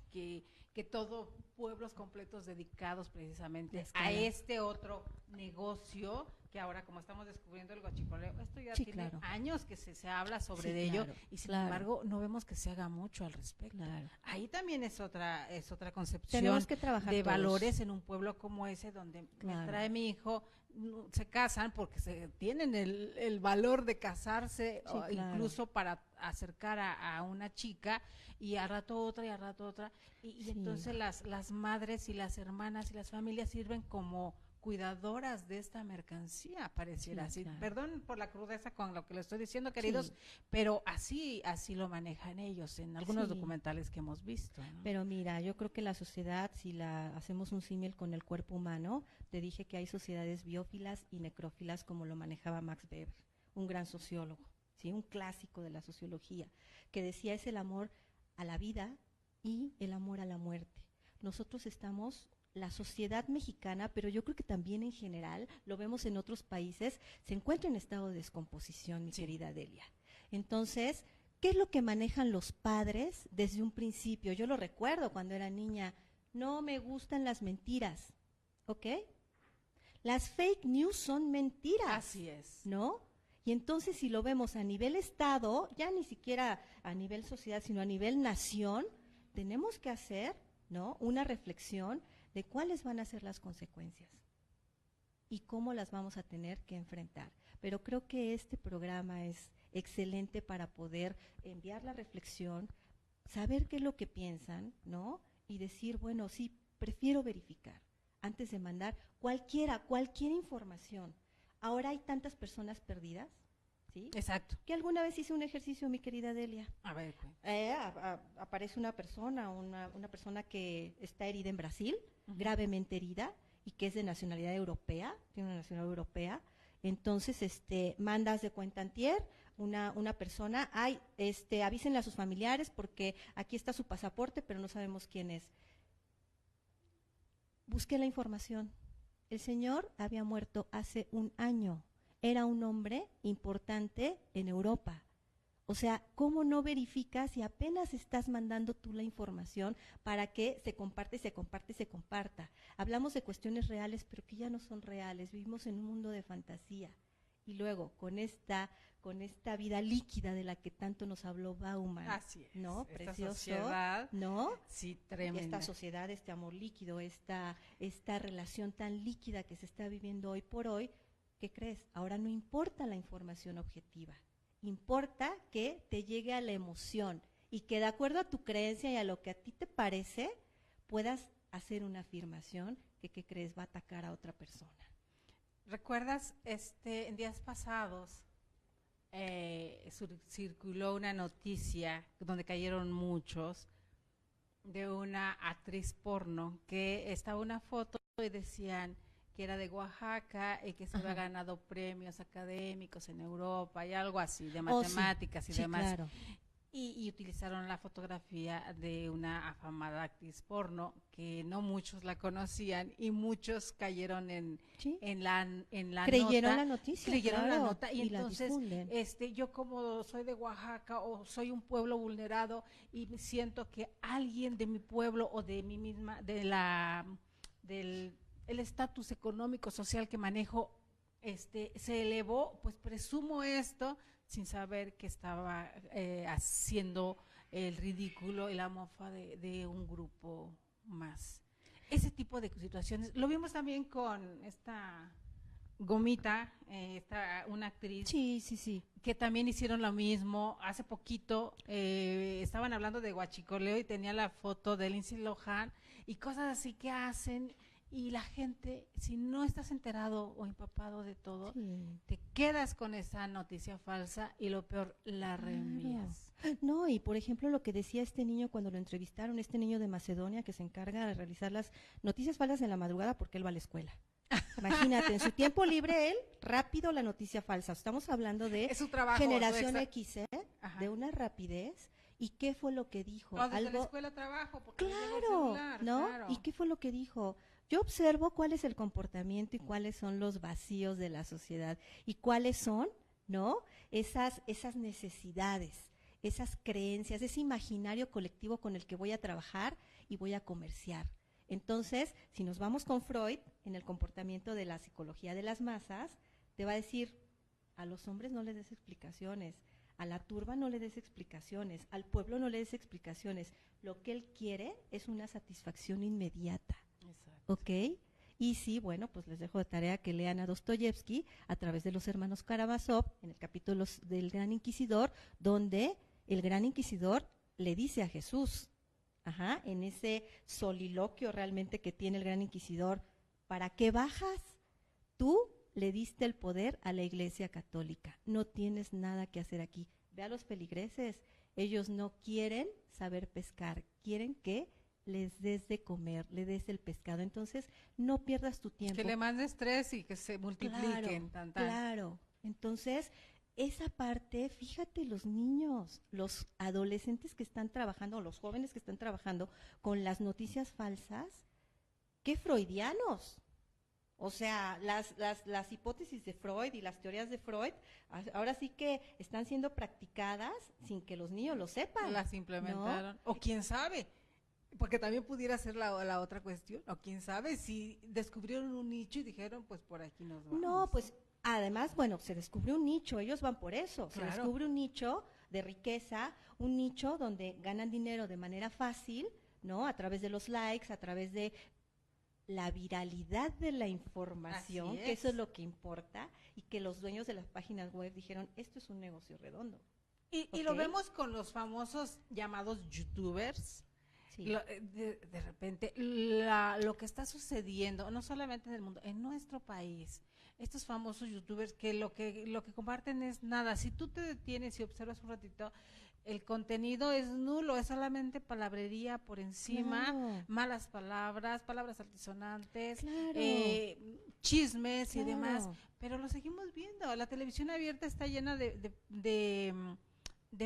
que todo, pueblos completos dedicados precisamente a este otro negocio, que ahora, como estamos descubriendo el guachicoleo, esto ya tiene claro, años que se habla sobre ello, y sin embargo no vemos que se haga mucho al respecto. Ahí también es otra concepción de valores en un pueblo como ese, donde me trae mi hijo, se casan porque tienen el valor de casarse, incluso para acercar a una chica, y a rato otra, y a rato otra, y entonces las madres y las hermanas y las familias sirven como cuidadoras de esta mercancía, pareciera así. Claro. Perdón por la crudeza con lo que le estoy diciendo, queridos, pero así lo manejan ellos en algunos documentales que hemos visto, ¿no? Pero mira, yo creo que la sociedad, si hacemos un símil con el cuerpo humano, te dije que hay sociedades biófilas y necrófilas, como lo manejaba Max Weber, un gran sociólogo, ¿sí?, un clásico de la sociología, que decía es el amor a la vida y el amor a la muerte. Nosotros estamos, la sociedad mexicana, pero yo creo que también en general, lo vemos en otros países, se encuentra en estado de descomposición, mi querida Delia. Entonces, ¿qué es lo que manejan los padres desde un principio? Yo lo recuerdo cuando era niña, no me gustan las mentiras, ¿ok? Las fake news son mentiras. Así es. ¿No? Y entonces, si lo vemos a nivel Estado, ya ni siquiera a nivel sociedad, sino a nivel nación, tenemos que hacer, ¿no?, una reflexión de cuáles van a ser las consecuencias y cómo las vamos a tener que enfrentar. Pero creo que este programa es excelente para poder enviar la reflexión, saber qué es lo que piensan, ¿no?, y decir, bueno, sí, prefiero verificar antes de mandar cualquier información. Ahora hay tantas personas perdidas, ¿sí? Exacto. Que alguna vez hice un ejercicio, mi querida Delia. A ver, aparece una persona que está herida en Brasil, gravemente herida, y que es de nacionalidad europea, tiene una nacionalidad europea. Entonces, mandas de cuenta antier, una persona, avísenle a sus familiares porque aquí está su pasaporte, pero no sabemos quién es. Busqué la información. El señor había muerto hace un año. Era un hombre importante en Europa. O sea, ¿cómo no verificas si apenas estás mandando tú la información para que se comparta? Hablamos de cuestiones reales, pero que ya no son reales. Vivimos en un mundo de fantasía. Y luego, con esta vida líquida de la que tanto nos habló Bauman. Así es. ¿No? Esta Precioso, sociedad, ¿no? Sí, tremenda. Esta sociedad, este amor líquido, esta relación tan líquida que se está viviendo hoy por hoy, ¿qué crees? Ahora no importa la información objetiva, importa que te llegue a la emoción y que de acuerdo a tu creencia y a lo que a ti te parece, puedas hacer una afirmación que, ¿qué crees?, va a atacar a otra persona. ¿Recuerdas, en días pasados circuló una noticia donde cayeron muchos, de una actriz porno que estaba una foto y decían que era de Oaxaca y que se había ganado premios académicos en Europa y algo así, de matemáticas y demás. Claro. y utilizaron la fotografía de una afamada actriz porno que no muchos la conocían y muchos cayeron Sí. en la Creyeron nota, la noticia, creyeron la claro, nota y la entonces difunden. yo como soy de Oaxaca o soy un pueblo vulnerado y siento que alguien de mi pueblo o de mí misma, del el estatus económico social que manejo, se elevó, pues presumo esto sin saber que estaba haciendo el ridículo y la mofa de un grupo más. Ese tipo de situaciones. Lo vimos también con esta Gomita, una actriz Sí, sí, sí. que también hicieron lo mismo. Hace poquito estaban hablando de guachicoleo y tenía la foto de Lindsay Lohan y cosas así que hacen. Y la gente, si no estás enterado o empapado de todo, Sí. te quedas con esa noticia falsa y lo peor, la reenvías. No, y por ejemplo lo que decía este niño cuando lo entrevistaron, este niño de Macedonia que se encarga de realizar las noticias falsas en la madrugada porque él va a la escuela. Imagínate, en su tiempo libre él, rápido la noticia falsa. Estamos hablando de Es su trabajo. generación X, Ajá. de una rapidez. ¿Y qué fue lo que dijo? No, desde la escuela trabajo, porque me llegó el Claro, celular, ¿no? claro. ¿Y qué fue lo que dijo? Yo observo cuál es el comportamiento y cuáles son los vacíos de la sociedad y cuáles son, ¿no? Esas necesidades, esas creencias, ese imaginario colectivo con el que voy a trabajar y voy a comerciar. Entonces, si nos vamos con Freud, en el comportamiento de la psicología de las masas, te va a decir, a los hombres no les des explicaciones, a la turba no le des explicaciones, al pueblo no le des explicaciones. Lo que él quiere es una satisfacción inmediata. Exacto. ¿Ok? Y sí, bueno, pues les dejo de tarea que lean a Dostoyevsky a través de los hermanos Karamazov, en el capítulo del Gran Inquisidor, donde el Gran Inquisidor le dice a Jesús, en ese soliloquio realmente que tiene el Gran Inquisidor, ¿para qué bajas? Tú le diste el poder a la Iglesia Católica, no tienes nada que hacer aquí. Ve a los feligreses, ellos no quieren saber pescar, quieren que les des de comer, le des el pescado. Entonces, no pierdas tu tiempo. Que le mandes tres y que se multipliquen. Claro, claro. Entonces, esa parte, fíjate, los niños, los adolescentes que están trabajando, los jóvenes que están trabajando con las noticias falsas, qué freudianos. O sea, las hipótesis de Freud y las teorías de Freud, ahora sí que están siendo practicadas sin que los niños lo sepan. Las implementaron. ¿No? O quién sabe, porque también pudiera ser la otra cuestión. O quién sabe si descubrieron un nicho y dijeron, pues por aquí nos vamos. No, pues además, bueno, se descubrió un nicho, ellos van por eso. Claro. Se descubre un nicho de riqueza, un nicho donde ganan dinero de manera fácil, ¿no? A través de los likes, a través de la viralidad de la información, que eso es lo que importa, y que los dueños de las páginas web dijeron, esto es un negocio redondo. Y lo vemos con los famosos llamados youtubers. Sí. De repente, lo que está sucediendo, no solamente en el mundo, en nuestro país, estos famosos youtubers que lo que comparten es nada. Si tú te detienes y observas un ratito, el contenido es nulo, es solamente palabrería por encima, Claro. malas palabras, palabras altisonantes, Claro. chismes y Claro. demás, pero lo seguimos viendo. La televisión abierta está llena de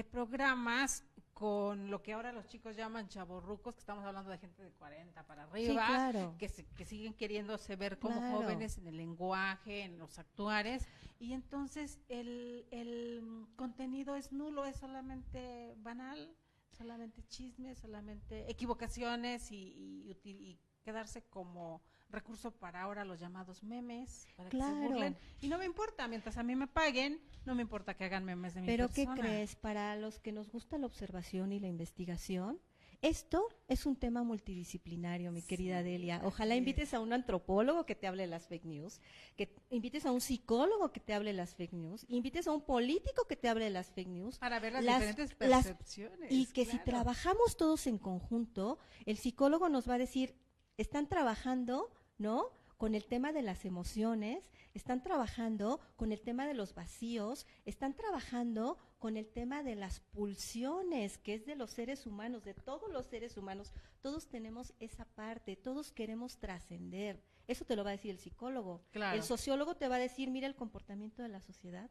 programas con lo que ahora los chicos llaman chavorrucos, que estamos hablando de gente de 40 para arriba, Sí, claro. que siguen queriéndose ver como Claro. jóvenes en el lenguaje, en los actuares, y entonces el contenido es nulo, es solamente banal, solamente chismes, solamente equivocaciones y quedarse como recurso para ahora los llamados memes, para que se Claro. burlen. Y no me importa, mientras a mí me paguen, no me importa que hagan memes de mi Pero persona. ¿qué crees? Para los que nos gusta la observación y la investigación, esto es un tema multidisciplinario, mi querida Delia. Ojalá así invites a un antropólogo que te hable de las fake news, que invites a un psicólogo que te hable de las fake news, invites a un político que te hable de las fake news. Para ver las las- diferentes las- percepciones. Y que si claro. trabajamos todos en conjunto, el psicólogo nos va a decir, están trabajando, ¿no? Con el tema de las emociones, están trabajando con el tema de los vacíos, están trabajando con el tema de las pulsiones, que es de los seres humanos, de todos los seres humanos. Todos tenemos esa parte, todos queremos trascender. Eso te lo va a decir el psicólogo. Claro. El sociólogo te va a decir, mira el comportamiento de la sociedad.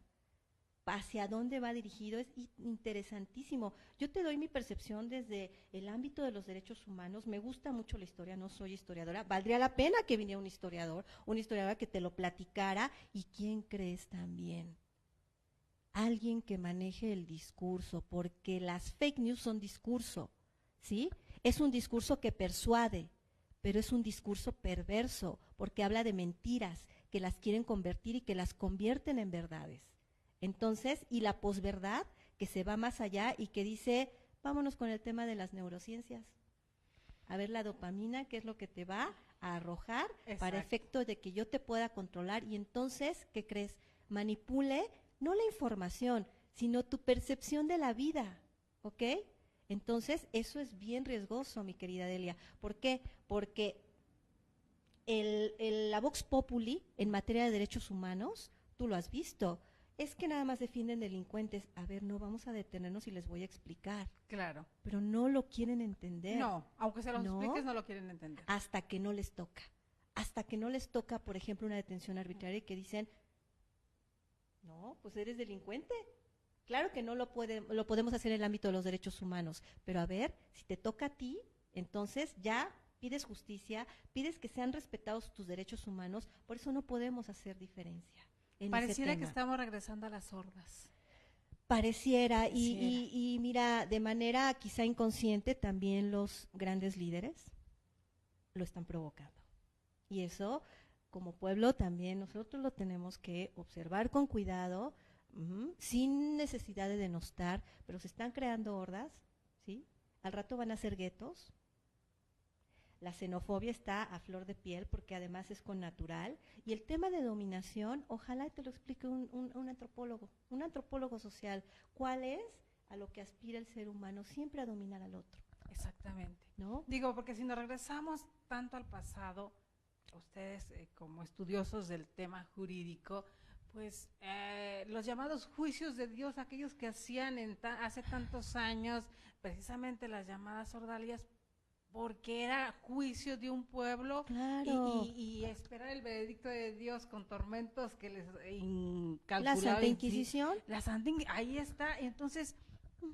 hacia dónde va dirigido, es interesantísimo. Yo te doy mi percepción desde el ámbito de los derechos humanos. Me gusta mucho la historia, no soy historiadora. Valdría la pena que viniera una historiadora que te lo platicara. ¿Y quién crees también? Alguien que maneje el discurso, porque las fake news son discurso, ¿sí? Es un discurso que persuade, pero es un discurso perverso, porque habla de mentiras que las quieren convertir y que las convierten en verdades. Entonces, y la posverdad, que se va más allá y que dice, vámonos con el tema de las neurociencias. A ver la dopamina, qué es lo que te va a arrojar. Exacto. Para efecto de que yo te pueda controlar y entonces, ¿qué crees? Manipule no la información, sino tu percepción de la vida, ¿ok? Entonces, eso es bien riesgoso, mi querida Delia. ¿Por qué? Porque la Vox Populi en materia de derechos humanos, tú lo has visto, es que nada más defienden delincuentes. A ver, no vamos a detenernos y les voy a explicar. Claro. Pero no lo quieren entender. No, aunque se los expliques, no lo quieren entender. Hasta que no les toca. Hasta que no les toca, por ejemplo, una detención arbitraria y que dicen, no, pues eres delincuente. Claro que no lo podemos hacer en el ámbito de los derechos humanos, pero a ver, si te toca a ti, entonces ya pides justicia, pides que sean respetados tus derechos humanos, por eso no podemos hacer diferencia. Pareciera que estamos regresando a las sordas. Pareciera, y mira, de manera quizá inconsciente, también los grandes líderes lo están provocando. Y eso, como pueblo, también nosotros lo tenemos que observar con cuidado, sin necesidad de denostar, pero se están creando hordas, ¿sí? Al rato van a ser guetos. La xenofobia está a flor de piel porque además es connatural. Y el tema de dominación, ojalá te lo explique un antropólogo social. ¿Cuál es a lo que aspira el ser humano? Siempre a dominar al otro. Exactamente. ¿No? Digo, porque si nos regresamos tanto al pasado, ustedes como estudiosos del tema jurídico, pues los llamados juicios de Dios, aquellos que hacían hace tantos años, precisamente las llamadas sordalias, porque era juicio de un pueblo. Claro. y esperar el veredicto de Dios con tormentos que les incalculaban. La Santa Inquisición. Ahí está. Entonces,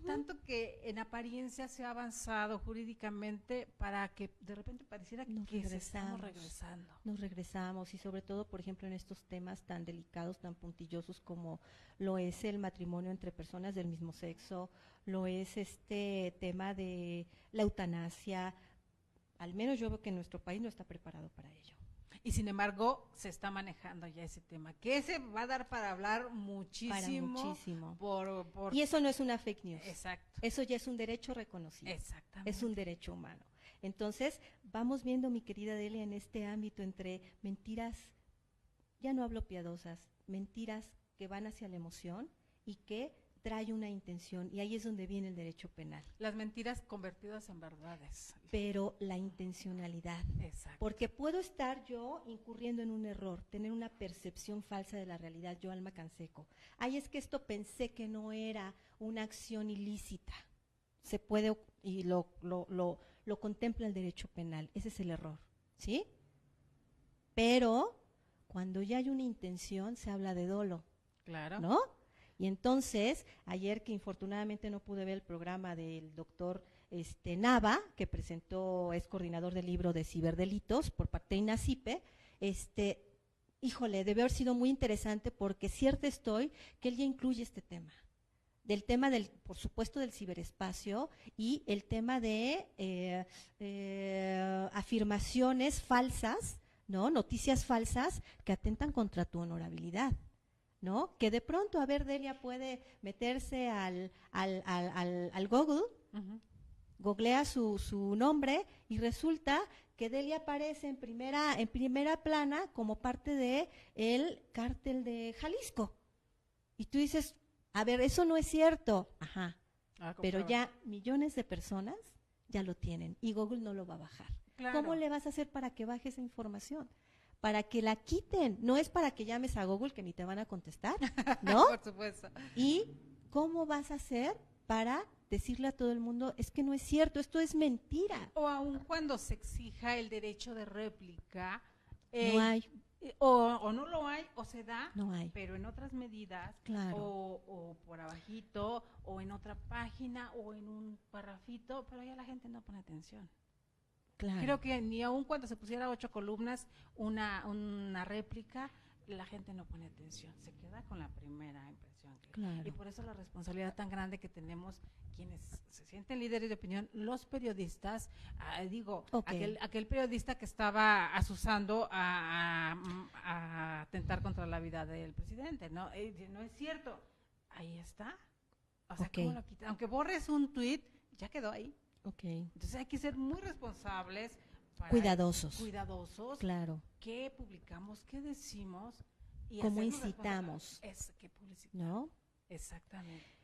tanto que en apariencia se ha avanzado jurídicamente para que de repente pareciera que estamos regresando. Nos regresamos, y sobre todo, por ejemplo, en estos temas tan delicados, tan puntillosos como lo es el matrimonio entre personas del mismo sexo, lo es este tema de la eutanasia. Al menos yo veo que nuestro país no está preparado para ello. Y sin embargo, se está manejando ya ese tema, que ese va a dar para hablar muchísimo. Para muchísimo. Por... Y eso no es una fake news. Exacto. Eso ya es un derecho reconocido. Exactamente. Es un derecho humano. Entonces, vamos viendo, mi querida Delia, en este ámbito entre mentiras, ya no hablo piadosas, mentiras que van hacia la emoción y que trae una intención, y ahí es donde viene el derecho penal. Las mentiras convertidas en verdades. Pero la intencionalidad. Exacto. Porque puedo estar yo incurriendo en un error, tener una percepción falsa de la realidad, yo, Alma Canseco. Ay, es que esto pensé que no era una acción ilícita. Se puede, y lo contempla el derecho penal. Ese es el error, ¿sí? Pero cuando ya hay una intención, se habla de dolo. Claro. ¿No? Y entonces, ayer que infortunadamente no pude ver el programa del doctor Nava, que es coordinador del libro de ciberdelitos por parte de INACIPE, híjole, debe haber sido muy interesante, porque cierta estoy que él ya incluye este tema. Del tema por supuesto, del ciberespacio, y el tema de afirmaciones falsas, ¿no? Noticias falsas que atentan contra tu honorabilidad, ¿no? Que de pronto, a ver, Delia puede meterse al Google, googlea su nombre, y resulta que Delia aparece en primera plana como parte de el cártel de Jalisco. Y tú dices, a ver, eso no es cierto. Ajá. Pero ya millones de personas ya lo tienen, y Google no lo va a bajar. Claro. ¿Cómo le vas a hacer para que baje esa información? Para que la quiten, no es para que llames a Google, que ni te van a contestar, ¿no? Por supuesto. ¿Y cómo vas a hacer para decirle a todo el mundo, es que no es cierto, esto es mentira? O aun cuando se exija el derecho de réplica, no hay. o no lo hay, o se da, No hay. pero en otras medidas, Claro. o por abajito, o en otra página, o en un parrafito, pero ya la gente no pone atención. Claro. Creo que ni aun cuando se pusiera 8 columnas, una réplica, la gente no pone atención, se queda con la primera impresión. Claro. Y por eso la responsabilidad tan grande que tenemos quienes se sienten líderes de opinión, los periodistas, aquel periodista que estaba asusando a atentar contra la vida del presidente, ¿no? No es cierto, ahí está. O sea, ¿cómo lo quita? Aunque borres un tuit, ya quedó ahí. Entonces hay que ser muy responsables. Cuidadosos. Claro. ¿Qué publicamos? ¿Qué decimos? Y ¿cómo incitamos? ¿Qué publicitamos? ¿No? Exactamente.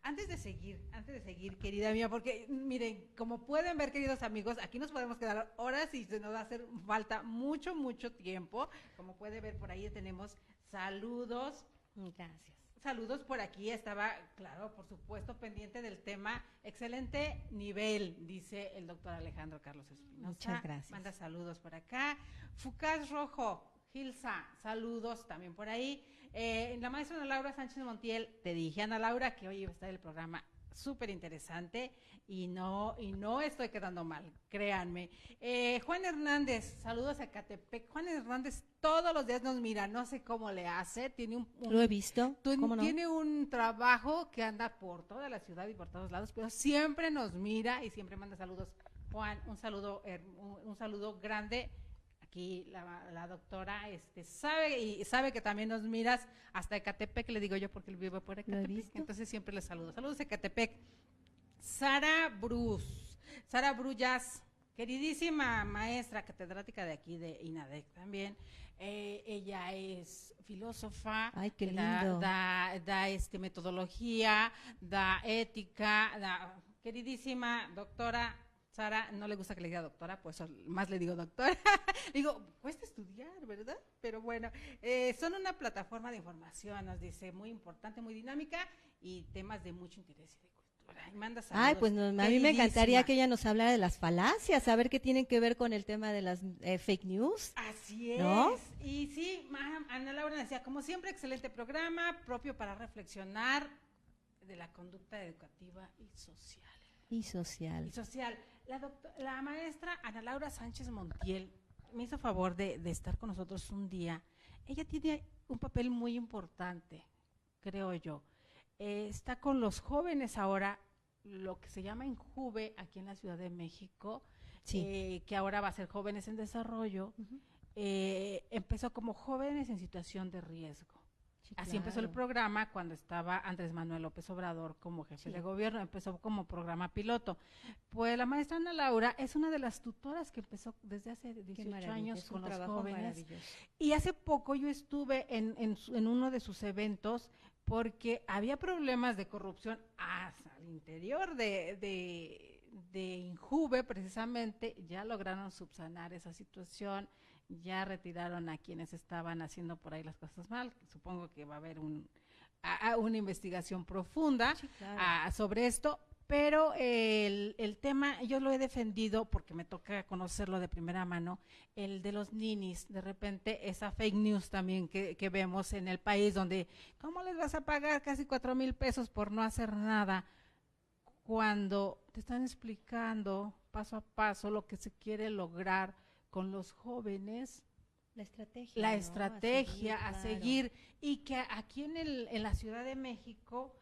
Antes de seguir, querida mía, porque miren, como pueden ver, queridos amigos, aquí nos podemos quedar horas y se nos va a hacer falta mucho, mucho tiempo. Como puede ver, por ahí tenemos saludos. Gracias. Saludos por aquí, estaba, claro, por supuesto, pendiente del tema. Excelente nivel, dice el doctor Alejandro Carlos Espinosa. Muchas gracias. Manda saludos por acá. Fucas Rojo, Gilsa, saludos también por ahí. La maestra Ana Laura Sánchez Montiel, te dije, Ana Laura, que hoy iba a estar el programa súper interesante y no estoy quedando mal, créanme. Juan Hernández, saludos a Catepec. Juan Hernández todos los días nos mira, no sé cómo le hace, tiene lo he visto, ¿cómo no? Tiene un trabajo que anda por toda la ciudad y por todos lados, pero siempre nos mira y siempre manda saludos. Juan, un saludo grande. Aquí la doctora sabe que también nos miras hasta Ecatepec, le digo yo porque él vive por Ecatepec, entonces siempre le saludo. Saludos Ecatepec. Sara Brullas, queridísima maestra catedrática de aquí de INADEC también. Ella es filósofa. Ay, qué lindo. Da metodología, da ética, queridísima doctora Sara, no le gusta que le diga doctora, pues más le digo doctora. Digo, cuesta estudiar, ¿verdad? Pero bueno, son una plataforma de información, nos dice, muy importante, muy dinámica y temas de mucho interés y de cultura. Y manda saludos. Ay, pues a mí me encantaría que ella nos hablara de las falacias, saber qué tienen que ver con el tema de las fake news. Así es. ¿No? Y sí, Ana Laura decía, como siempre, excelente programa, propio para reflexionar de la conducta educativa y social. La maestra Ana Laura Sánchez Montiel me hizo favor de estar con nosotros un día. Ella tiene un papel muy importante, creo yo. Está con los jóvenes ahora, lo que se llama INJUVE, aquí en la Ciudad de México, que ahora va a ser Jóvenes en Desarrollo. Empezó como jóvenes en situación de riesgo. Así empezó el programa cuando estaba Andrés Manuel López Obrador como jefe de gobierno, empezó como programa piloto. Pues la maestra Ana Laura es una de las tutoras que empezó desde hace 18 años con los jóvenes. Y hace poco yo estuve en uno de sus eventos porque había problemas de corrupción hasta el interior de INJUVE, precisamente. Ya lograron subsanar esa situación. Ya retiraron a quienes estaban haciendo por ahí las cosas mal. Supongo que va a haber una investigación profunda sobre esto, pero el tema yo lo he defendido porque me toca conocerlo de primera mano, el de los ninis. De repente esa fake news también que vemos en el país, donde ¿cómo les vas a pagar casi 4,000 pesos por no hacer nada? Cuando te están explicando paso a paso lo que se quiere lograr con los jóvenes, la estrategia a seguir, y que aquí en la Ciudad de México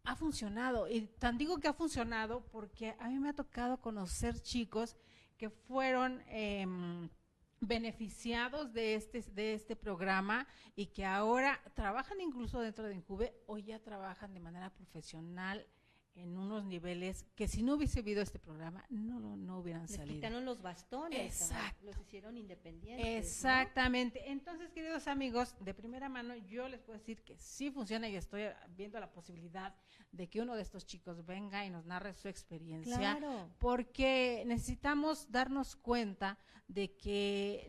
ha funcionado. Y tan digo que ha funcionado porque a mí me ha tocado conocer chicos que fueron beneficiados de este programa y que ahora trabajan incluso dentro de INJUVE o ya trabajan de manera profesional en unos niveles que si no hubiese habido este programa no hubieran salido. Les quitaron los bastones. Exacto. Los hicieron independientes. Exactamente. ¿No? Entonces, queridos amigos, de primera mano yo les puedo decir que sí funciona y estoy viendo la posibilidad de que uno de estos chicos venga y nos narre su experiencia. Claro. Porque necesitamos darnos cuenta de que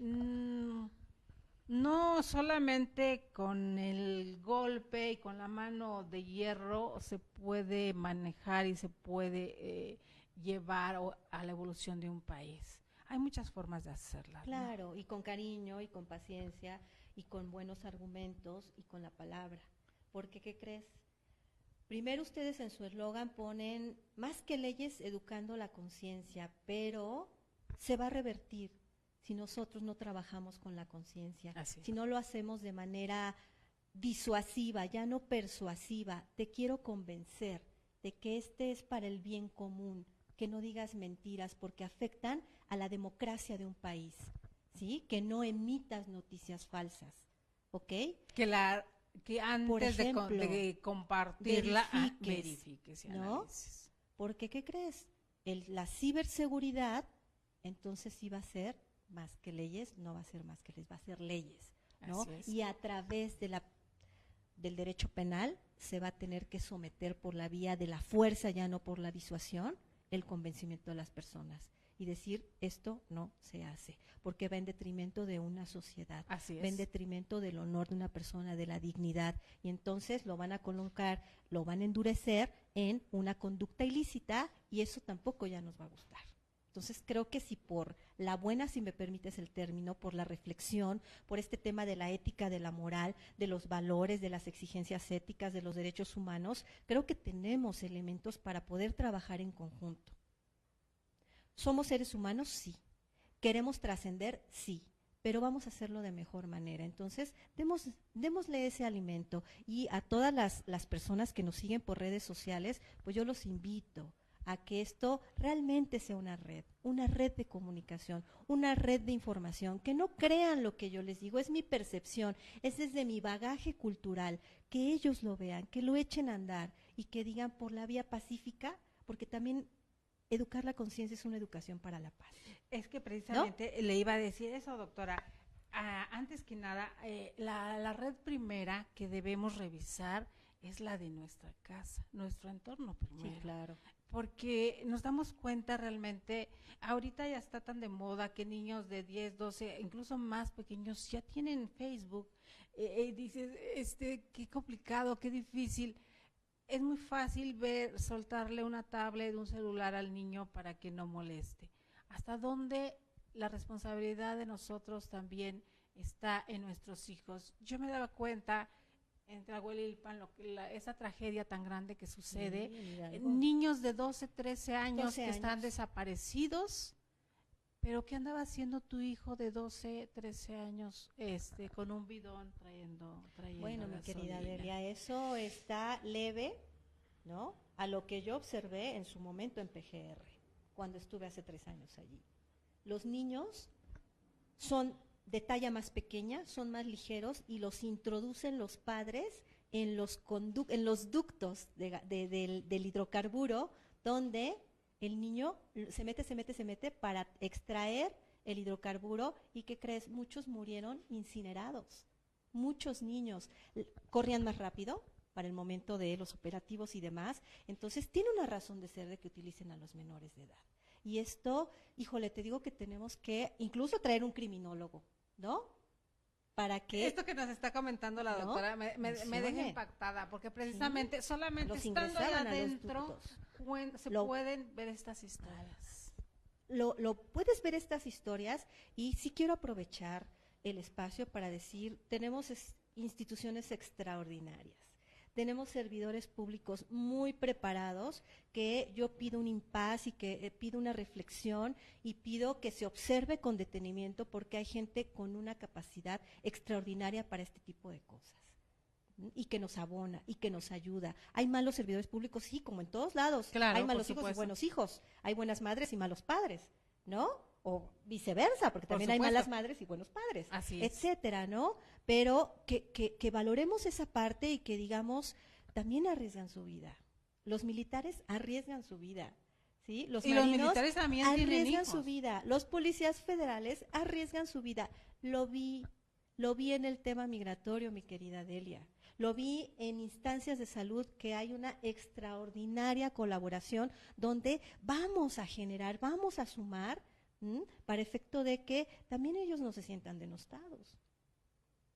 no solamente con el golpe y con la mano de hierro se puede manejar y se puede llevar a la evolución de un país. hay muchas formas de hacerlas, ¿no? Claro, y con cariño, y con paciencia, y con buenos argumentos, y con la palabra. Porque, ¿qué crees? Primero ustedes en su eslogan ponen, más que leyes, educando la conciencia, pero se va a revertir si nosotros no trabajamos con la conciencia, Así es. si no lo hacemos de manera disuasiva, ya no persuasiva. Te quiero convencer de que este es para el bien común, que no digas mentiras porque afectan a la democracia de un país, ¿sí? Que no emitas noticias falsas, ¿ok? Que antes ejemplo, de compartirla, verifiques y ¿no? analices. Porque, ¿qué crees? La ciberseguridad, entonces sí va a ser más que leyes, no va a ser más que leyes, va a ser leyes, ¿no? Así es. Y a través del derecho penal se va a tener que someter por la vía de la fuerza, ya no por la disuasión, el convencimiento de las personas. Y decir, esto no se hace, porque va en detrimento de una sociedad, Así es. va en detrimento del honor de una persona, de la dignidad, y entonces lo van a colocar, lo van a endurecer en una conducta ilícita, y eso tampoco ya nos va a gustar. Entonces creo que si por la buena, si me permites el término, por la reflexión, por este tema de la ética, de la moral, de los valores, de las exigencias éticas, de los derechos humanos, creo que tenemos elementos para poder trabajar en conjunto. ¿Somos seres humanos? Sí. ¿Queremos trascender? Sí. Pero vamos a hacerlo de mejor manera. Entonces, démosle ese alimento. Y a todas las personas que nos siguen por redes sociales, pues yo los invito a que esto realmente sea una red de comunicación, una red de información, que no crean lo que yo les digo, es mi percepción, es desde mi bagaje cultural, que ellos lo vean, que lo echen a andar y que digan por la vía pacífica, porque también educar la conciencia es una educación para la paz. Es que precisamente le iba a decir eso, doctora. Antes que nada, la red primera que debemos revisar es la de nuestra casa, nuestro entorno primero. Sí, claro. Porque nos damos cuenta realmente, ahorita ya está tan de moda que niños de 10, 12, incluso más pequeños ya tienen Facebook. Dices, qué complicado, qué difícil. Es muy fácil soltarle una tablet, un celular al niño para que no moleste. ¿Hasta dónde la responsabilidad de nosotros también está en nuestros hijos? Yo me daba cuenta en Tlahuelilpan, esa tragedia tan grande que sucede, niños de 12, 13 años que están desaparecidos, pero ¿qué andaba haciendo tu hijo de 12, 13 años con un bidón trayendo Bueno, mi gasolina? querida Delia, eso está leve, ¿no? A lo que yo observé en su momento en PGR, cuando estuve hace 3 años allí. Los niños son de talla más pequeña, son más ligeros y los introducen los padres en los ductos del hidrocarburo, donde el niño se mete para extraer el hidrocarburo. ¿Y qué crees? Muchos murieron incinerados. Muchos niños corrían más rápido para el momento de los operativos y demás. Entonces tiene una razón de ser de que utilicen a los menores de edad. Y esto, híjole, te digo que tenemos que incluso traer un criminólogo, ¿no? Para que... Esto que nos está comentando la doctora, ¿no? me deja impactada, porque precisamente solamente estando ahí adentro pueden ver estas historias. Lo puedes ver estas historias, y sí quiero aprovechar el espacio para decir, tenemos instituciones extraordinarias. Tenemos servidores públicos muy preparados, que yo pido un impas y que pido una reflexión y pido que se observe con detenimiento, porque hay gente con una capacidad extraordinaria para este tipo de cosas y que nos abona y que nos ayuda. Hay malos servidores públicos, sí, como en todos lados. Claro, hay malos hijos y buenos hijos, hay buenas madres y malos padres, ¿no? O viceversa, porque también hay malas madres y buenos padres, etcétera, ¿no? Pero que valoremos esa parte y que digamos, también arriesgan su vida. Los militares arriesgan su vida, ¿sí? Los militares también arriesgan su vida. Los policías federales arriesgan su vida. Lo vi en el tema migratorio, mi querida Delia. Lo vi en instancias de salud, que hay una extraordinaria colaboración donde vamos a generar, vamos a sumar, para efecto de que también ellos no se sientan denostados,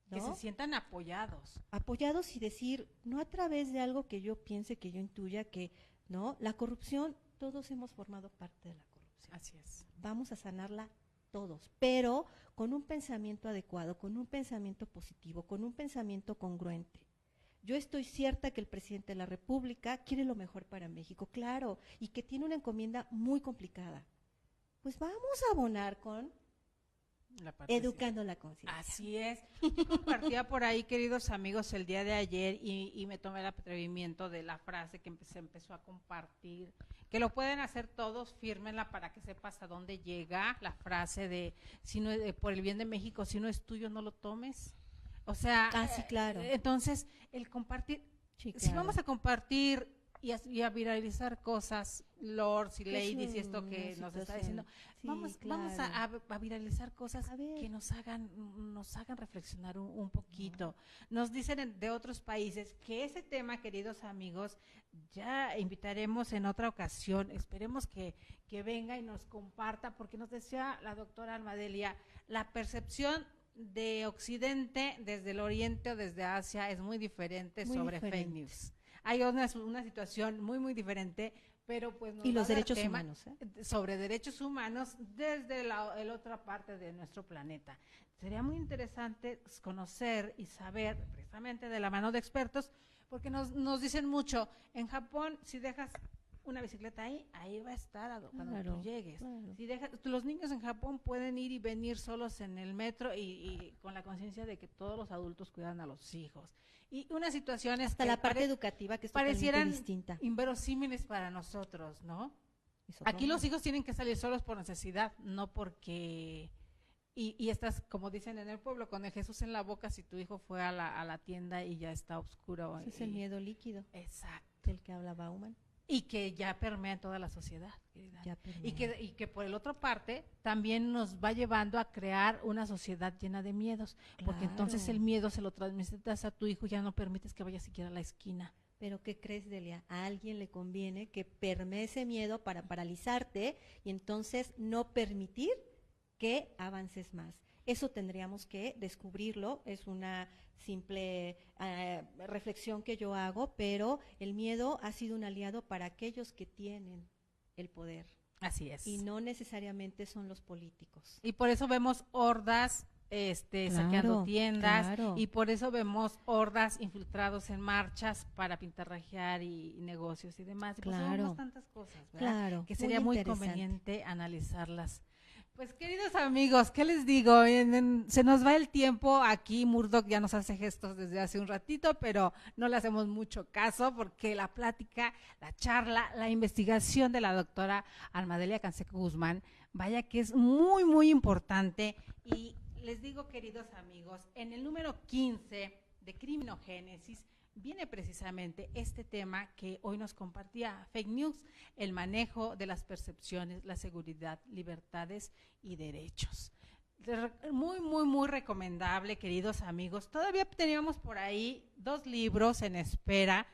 ¿no? Que se sientan apoyados. Apoyados y decir, no a través de algo que yo piense, que yo intuya, que no, la corrupción, todos hemos formado parte de la corrupción. Así es. Vamos a sanarla todos, pero con un pensamiento adecuado, con un pensamiento positivo, con un pensamiento congruente. Yo estoy cierta que el presidente de la República quiere lo mejor para México, claro, y que tiene una encomienda muy complicada. Pues vamos a abonar con educando la conciencia. Así es. Yo compartía por ahí, queridos amigos, el día de ayer y me tomé el atrevimiento de la frase que se empezó a compartir, que lo pueden hacer todos, fírmenla para que sepas a dónde llega la frase de, si no, por el bien de México, si no es tuyo, no lo tomes. O sea, sí, claro. Entonces, el compartir, Sí, claro. si vamos a compartir y a viralizar cosas, lords y ladies y esto que nos está diciendo, sí, vamos a viralizar cosas que nos hagan reflexionar un poquito. Nos dicen de otros países que ese tema, queridos amigos, ya invitaremos en otra ocasión, esperemos que venga y nos comparta, porque nos decía la doctora Almadelia, la percepción de Occidente desde el Oriente o desde Asia es muy diferente sobre fake news. Hay una situación muy, muy diferente, pero pues y los derechos humanos. Sobre derechos humanos desde la otra parte de nuestro planeta. Sería muy interesante conocer y saber, precisamente de la mano de expertos, porque nos dicen mucho, en Japón, si dejas una bicicleta ahí va a estar cuando tú llegues. Claro. Si los niños en Japón pueden ir y venir solos en el metro y con la conciencia de que todos los adultos cuidan a los hijos. Y una situación hasta la parte educativa que es parecieran distinta, inverosímiles para nosotros, ¿no? Aquí los hijos tienen que salir solos por necesidad, no porque y estás, como dicen en el pueblo, con el Jesús en la boca si tu hijo fue a la tienda y ya está oscuro. Ese es el miedo líquido. Exacto. Del que habla Bauman. Y que ya permea en toda la sociedad, querida. Y que por el otra parte también nos va llevando a crear una sociedad llena de miedos, porque entonces el miedo se lo transmites a tu hijo y ya no permites que vaya siquiera a la esquina. Pero ¿qué crees, Delia? A alguien le conviene que permee ese miedo para paralizarte y entonces no permitir que avances más. Eso tendríamos que descubrirlo, es una simple reflexión que yo hago, pero el miedo ha sido un aliado para aquellos que tienen el poder. Así es. Y no necesariamente son los políticos. Y por eso vemos hordas saqueando tiendas, y por eso vemos hordas infiltrados en marchas para pintarrajear y negocios y demás. Y pues vemos tantas cosas, ¿verdad? Que sería muy conveniente analizarlas. Pues queridos amigos, ¿qué les digo? Se nos va el tiempo aquí, Murdoch ya nos hace gestos desde hace un ratito, pero no le hacemos mucho caso porque la plática, la charla, la investigación de la doctora Almadelia Canseco Guzmán, vaya que es muy, muy importante. Y les digo, queridos amigos, en el número 15 de Criminogénesis, viene precisamente este tema que hoy nos compartía, fake news, el manejo de las percepciones, la seguridad, libertades y derechos. Muy, muy, muy recomendable, queridos amigos. Todavía teníamos por ahí 2 libros en espera.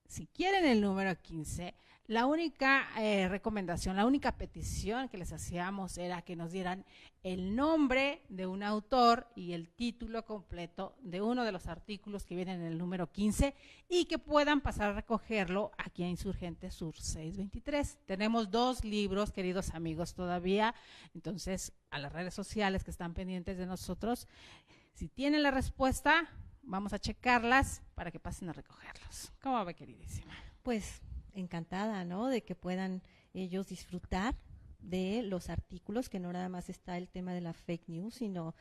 Si quieren el número 15, la única recomendación, la única petición que les hacíamos era que nos dieran el nombre de un autor y el título completo de uno de los artículos que vienen en el número 15 y que puedan pasar a recogerlo aquí a Insurgente Sur 623. Tenemos 2 libros, queridos amigos, todavía. Entonces, a las redes sociales que están pendientes de nosotros, si tienen la respuesta, vamos a checarlas para que pasen a recogerlos. ¿Cómo va, queridísima? Pues encantada, ¿no? De que puedan ellos disfrutar de los artículos, que no nada más está el tema de la fake news, sino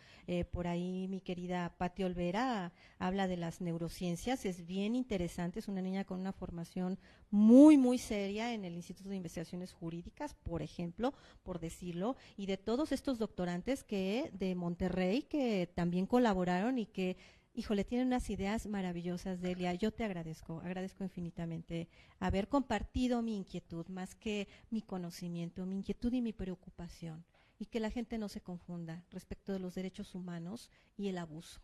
por ahí mi querida Pati Olvera habla de las neurociencias, es bien interesante, es una niña con una formación muy, muy seria en el Instituto de Investigaciones Jurídicas, por ejemplo, por decirlo, y de todos estos doctorantes que de Monterrey que también colaboraron y que híjole, tienen unas ideas maravillosas, Delia. Yo te agradezco infinitamente haber compartido mi inquietud, más que mi conocimiento, mi inquietud y mi preocupación. Y que la gente no se confunda respecto de los derechos humanos y el abuso.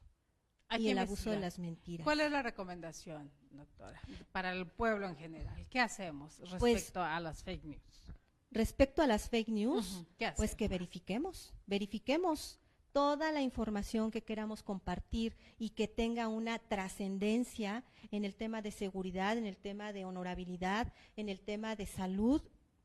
Y el abuso de las mentiras. ¿Cuál es la recomendación, doctora, para el pueblo en general? ¿Qué hacemos respecto a las fake news? Respecto a las fake news, pues que verifiquemos toda la información que queramos compartir y que tenga una trascendencia en el tema de seguridad, en el tema de honorabilidad, en el tema de salud,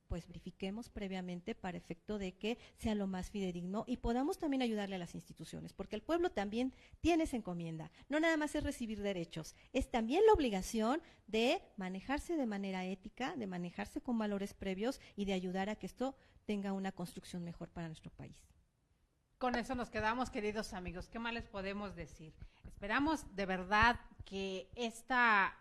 pues verifiquemos previamente para efecto de que sea lo más fidedigno y podamos también ayudarle a las instituciones, porque el pueblo también tiene esa encomienda. No nada más es recibir derechos, es también la obligación de manejarse de manera ética, de manejarse con valores previos y de ayudar a que esto tenga una construcción mejor para nuestro país. Con eso nos quedamos, queridos amigos. ¿Qué más les podemos decir? Esperamos de verdad que esta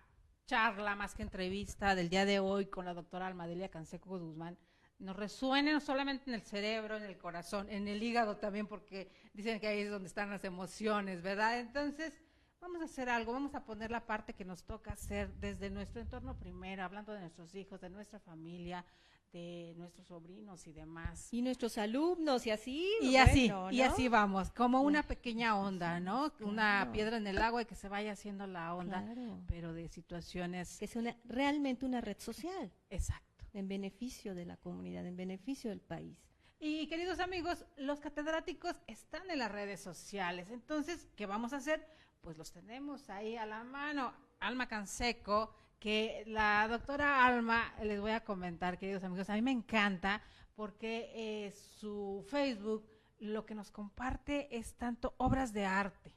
charla, más que entrevista del día de hoy con la doctora Almadelia Canseco Guzmán, nos resuene no solamente en el cerebro, en el corazón, en el hígado también, porque dicen que ahí es donde están las emociones, ¿verdad? Entonces, vamos a hacer algo, vamos a poner la parte que nos toca hacer desde nuestro entorno primero, hablando de nuestros hijos, de nuestra familia, de nuestros sobrinos y demás. Y nuestros alumnos, y así. Y así, ¿no? Y así vamos, como una pequeña onda, ¿no? Claro. Una piedra en el agua y que se vaya haciendo la onda, Claro. pero de situaciones. Que sea realmente una red social. Exacto. En beneficio de la comunidad, en beneficio del país. Y queridos amigos, los catedráticos están en las redes sociales, entonces, ¿qué vamos a hacer? Pues los tenemos ahí a la mano. Alma Canseco, que la doctora Alma, les voy a comentar, queridos amigos, a mí me encanta porque su Facebook lo que nos comparte es tanto obras de arte.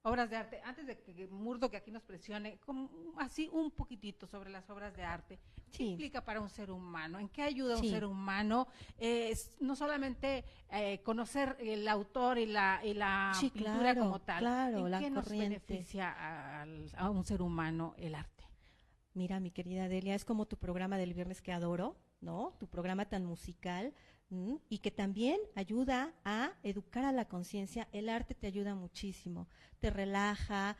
Obras de arte, antes de que Murdo que aquí nos presione, como así un poquitito sobre las obras de arte. ¿Qué implica para un ser humano? ¿En qué ayuda un ser humano? No solamente conocer el autor y la pintura como tal. Claro, ¿En qué nos beneficia a un ser humano el arte? Mira, mi querida Delia, es como tu programa del viernes que adoro, ¿no? Tu programa tan musical, y que también ayuda a educar a la conciencia. El arte te ayuda muchísimo, te relaja,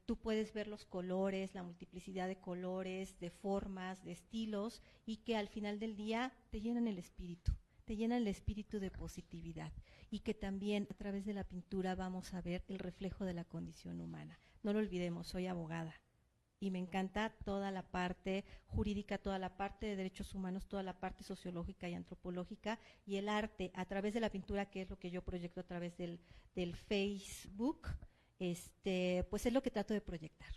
tú puedes ver los colores, la multiplicidad de colores, de formas, de estilos, y que al final del día te llenan el espíritu de positividad, y que también a través de la pintura vamos a ver el reflejo de la condición humana. No lo olvidemos, soy abogada. Y me encanta toda la parte jurídica, toda la parte de derechos humanos, toda la parte sociológica y antropológica, y el arte a través de la pintura, que es lo que yo proyecto a través del Facebook, pues es lo que trato de proyectar,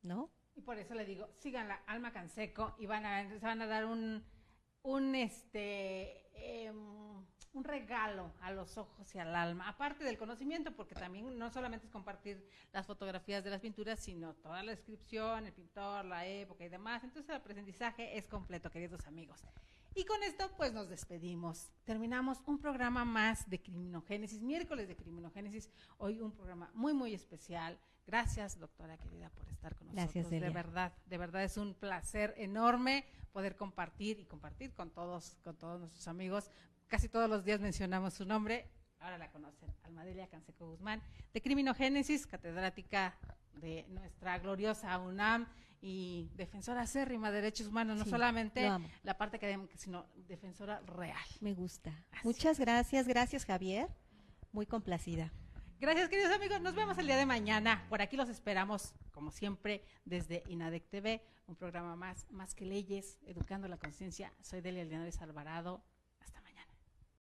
¿no? Y por eso le digo, síganla, Alma Canseco, y se van a dar un regalo a los ojos y al alma, aparte del conocimiento, porque también no solamente es compartir las fotografías de las pinturas, sino toda la descripción, el pintor, la época y demás. Entonces el aprendizaje es completo, queridos amigos. Y con esto pues nos despedimos. Terminamos un programa más de Criminogénesis, miércoles de Criminogénesis, hoy un programa muy, muy especial. Gracias, doctora querida, por estar con nosotros. Gracias, Delia. De verdad es un placer enorme poder compartir con todos nuestros amigos. Casi todos los días mencionamos su nombre, ahora la conocen, Almadelia Canseco Guzmán, de Criminogénesis, catedrática de nuestra gloriosa UNAM y defensora acérrima de derechos humanos, no solamente la parte académica, sino defensora real. Me gusta. Muchas gracias Javier, muy complacida. Gracias, queridos amigos, nos vemos el día de mañana, por aquí los esperamos, como siempre, desde INADEC TV, un programa más que leyes, educando la conciencia. Soy Delia Linares Alvarado.